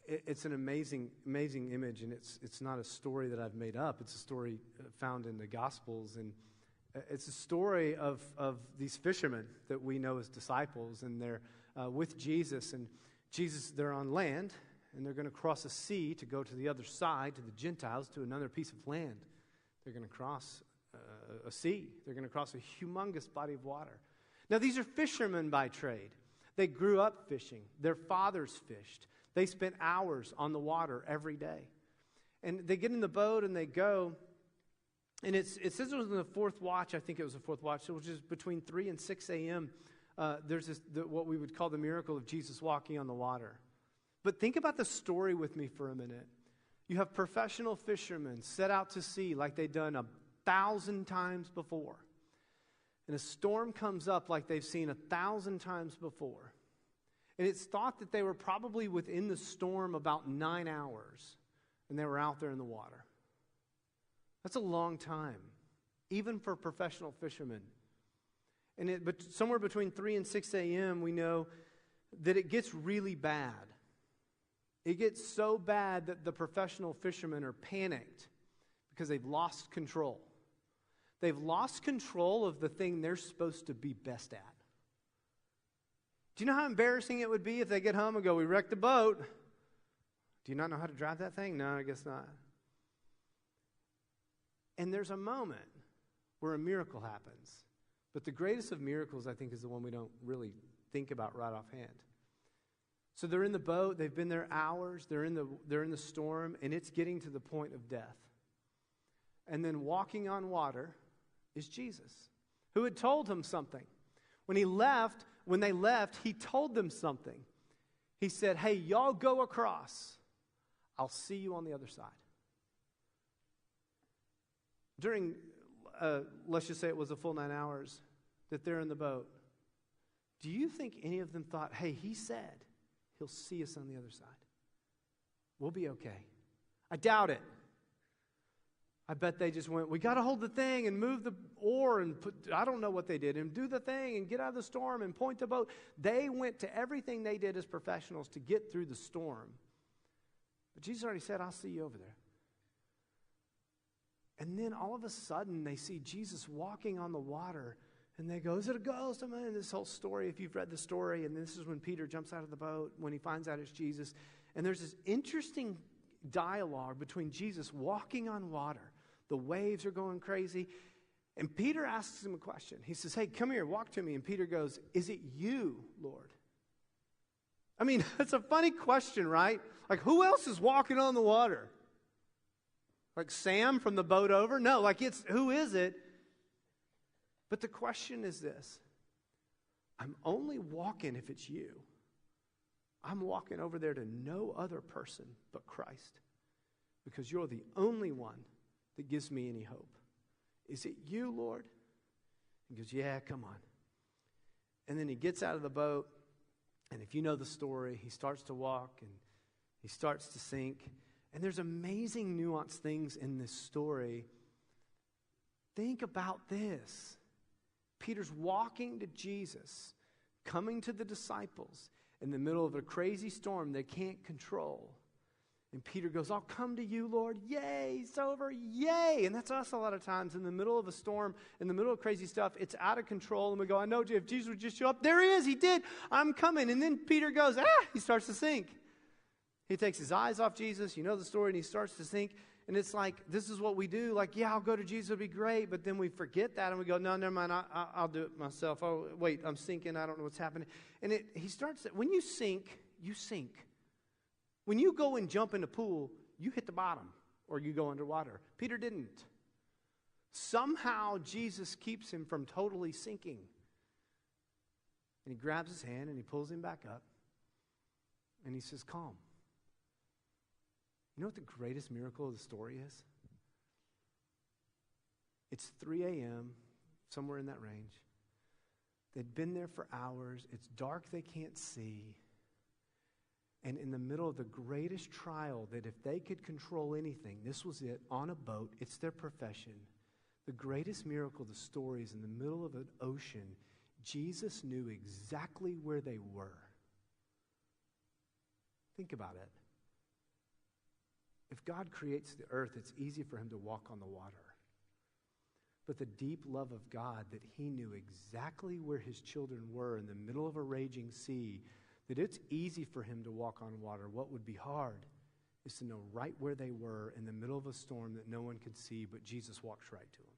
it's an amazing image, and it's not a story that I've made up. It's a story found in the Gospels, and it's a story of these fishermen that we know as disciples, and they're with Jesus, and Jesus, they're on land, and they're going to cross a sea to go to the other side, to the Gentiles, to another piece of land. They're going to cross a sea. They're going to cross a humongous body of water. Now, these are fishermen by trade. They grew up fishing. Their fathers fished. They spent hours on the water every day. And they get in the boat and they go. And it says it was in the fourth watch. I think it was the fourth watch, which is between 3 and 6 a.m. There's what we would call the miracle of Jesus walking on the water. But think about the story with me for a minute. You have professional fishermen set out to sea like they've done 1,000 times before. And a storm comes up like they've seen 1,000 times before. And it's thought that they were probably within the storm about 9 hours, and they were out there in the water. That's a long time, even for professional fishermen. But somewhere between 3 and 6 a.m., we know that it gets really bad. It gets so bad that the professional fishermen are panicked because they've lost control. They've lost control of the thing they're supposed to be best at. Do you know how embarrassing it would be if they get home and go, we wrecked the boat? Do you not know how to drive that thing? No, I guess not. And there's a moment where a miracle happens. But the greatest of miracles, I think, is the one we don't really think about right offhand. So they're in the boat. They've been there hours. They're in the storm, and it's getting to the point of death. And then walking on water is Jesus, who had told them something. When they left, he told them something. He said, hey, y'all go across. I'll see you on the other side. During, let's just say it was a full 9 hours that they're in the boat, do you think any of them thought, hey, he said he'll see us on the other side? We'll be okay. I doubt it. I bet they just went, we got to hold the thing and move the oar and I don't know what they did, and do the thing and get out of the storm and point the boat. They went to everything they did as professionals to get through the storm. But Jesus already said, I'll see you over there. And then all of a sudden they see Jesus walking on the water, and they go, is it a ghost? I mean, this whole story, if you've read the story, and this is when Peter jumps out of the boat when he finds out it's Jesus. And there's this interesting dialogue between Jesus walking on water. The waves are going crazy. And Peter asks him a question. He says, hey, come here, walk to me. And Peter goes, is it you, Lord? I mean, it's a funny question, right? Like, who else is walking on the water? Like Sam from the boat over? No, like who is it? But the question is this. I'm only walking if it's you. I'm walking over there to no other person but Christ. Because you're the only one that gives me any hope. Is it you, Lord? He goes, yeah, come on. And then he gets out of the boat, and if you know the story, he starts to walk, and he starts to sink, And there's amazing nuanced things in this story. Think about this. Peter's walking to Jesus, coming to the disciples in the middle of a crazy storm they can't control. And Peter goes, I'll come to you, Lord. Yay, it's over. Yay. And that's us a lot of times in the middle of a storm, in the middle of crazy stuff. It's out of control. And we go, I know if Jesus would just show up. There he is. He did. I'm coming. And then Peter goes, he starts to sink. He takes his eyes off Jesus. You know the story. And he starts to sink. And it's like, this is what we do. Like, yeah, I'll go to Jesus. It'll be great. But then we forget that. And we go, no, never mind. I'll do it myself. Oh, wait, I'm sinking. I don't know what's happening. And he starts, when you sink, you sink. When you go and jump in the pool, you hit the bottom or you go underwater. Peter didn't. Somehow Jesus keeps him from totally sinking. And he grabs his hand and he pulls him back up. And he says, calm. You know what the greatest miracle of the story is? It's 3 a.m., somewhere in that range. They'd been there for hours. It's dark, they can't see. And in the middle of the greatest trial, that if they could control anything, this was it, on a boat, it's their profession. The greatest miracle of the story is in the middle of an ocean. Jesus knew exactly where they were. Think about it. If God creates the earth, it's easy for him to walk on the water. But the deep love of God, that he knew exactly where his children were in the middle of a raging sea, that it's easy for him to walk on water. What would be hard is to know right where they were in the middle of a storm that no one could see, but Jesus walks right to them.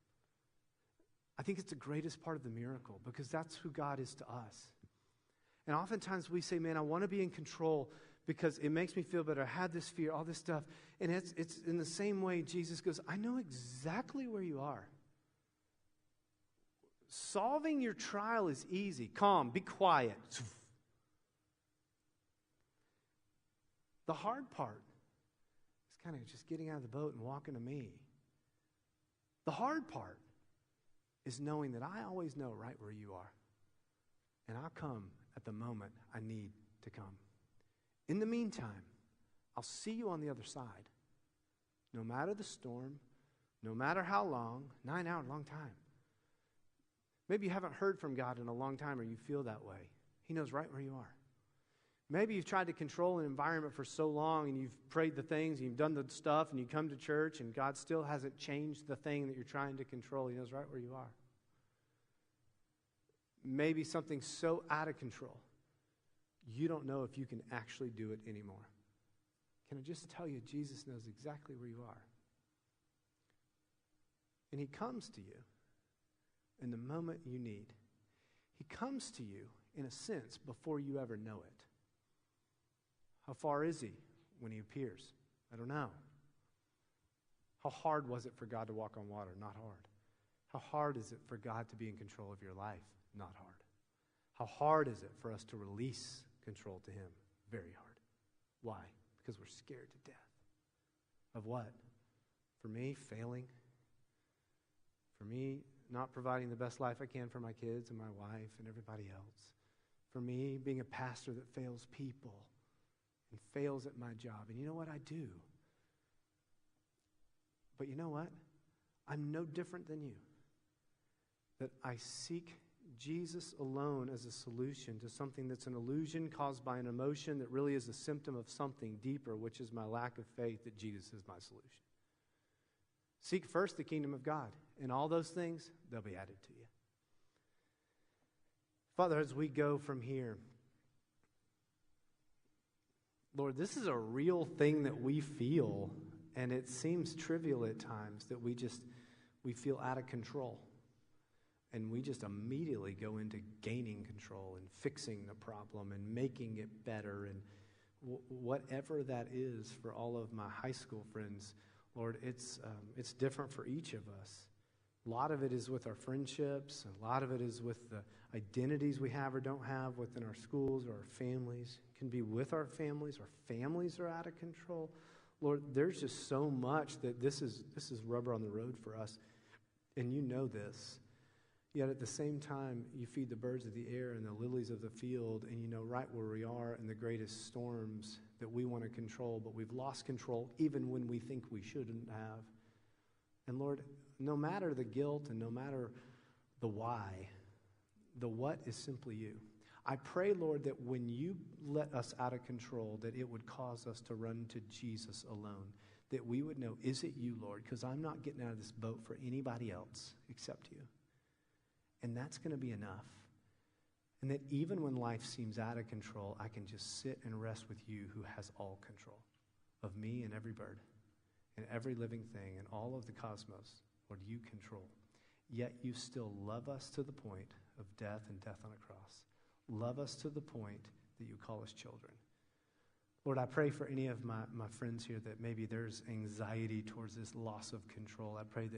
I think it's the greatest part of the miracle because that's who God is to us. And oftentimes we say, man, I want to be in control because it makes me feel better. I had this fear, all this stuff. And it's in the same way Jesus goes, I know exactly where you are. Solving your trial is easy. Calm, be quiet. The hard part is kind of just getting out of the boat and walking to me. The hard part is knowing that I always know right where you are. And I'll come at the moment I need to come. In the meantime, I'll see you on the other side. No matter the storm, no matter how long, 9 hours, long time. Maybe you haven't heard from God in a long time or you feel that way. He knows right where you are. Maybe you've tried to control an environment for so long and you've prayed the things, and you've done the stuff, and you come to church and God still hasn't changed the thing that you're trying to control. He knows right where you are. Maybe something so out of control, you don't know if you can actually do it anymore. Can I just tell you, Jesus knows exactly where you are. And he comes to you in the moment you need. He comes to you, in a sense, before you ever know it. How far is he when he appears? I don't know. How hard was it for God to walk on water? Not hard. How hard is it for God to be in control of your life? Not hard. How hard is it for us to release control to him? Very hard. Why? Because we're scared to death. Of what? For me, failing. For me, not providing the best life I can for my kids and my wife and everybody else. For me, being a pastor that fails people and fails at my job. And you know what? I do. But you know what? I'm no different than you. That I seek Jesus alone as a solution to something that's an illusion caused by an emotion that really is a symptom of something deeper, which is my lack of faith that Jesus is my solution. Seek first the kingdom of God, and all those things, they'll be added to you. Father, as we go from here, Lord, this is a real thing that we feel, and it seems trivial at times that we feel out of control. And we just immediately go into gaining control and fixing the problem and making it better and whatever that is for all of my high school friends. Lord, it's different for each of us. A lot of it is with our friendships. A lot of it is with the identities we have or don't have within our schools or our families. It can be with our families. Our families are out of control. Lord, there's just so much that this is rubber on the road for us. And you know this. Yet at the same time, you feed the birds of the air and the lilies of the field, and you know right where we are in the greatest storms that we want to control, but we've lost control even when we think we shouldn't have. And Lord, no matter the guilt and no matter the why, the what is simply you. I pray, Lord, that when you let us out of control, that it would cause us to run to Jesus alone, that we would know, is it you, Lord? Because I'm not getting out of this boat for anybody else except you. And that's going to be enough. And that even when life seems out of control, I can just sit and rest with you who has all control of me and every bird and every living thing and all of the cosmos. Lord, you control. Yet you still love us to the point of death and death on a cross. Love us to the point that you call us children. Lord, I pray for any of my friends here that maybe there's anxiety towards this loss of control. I pray that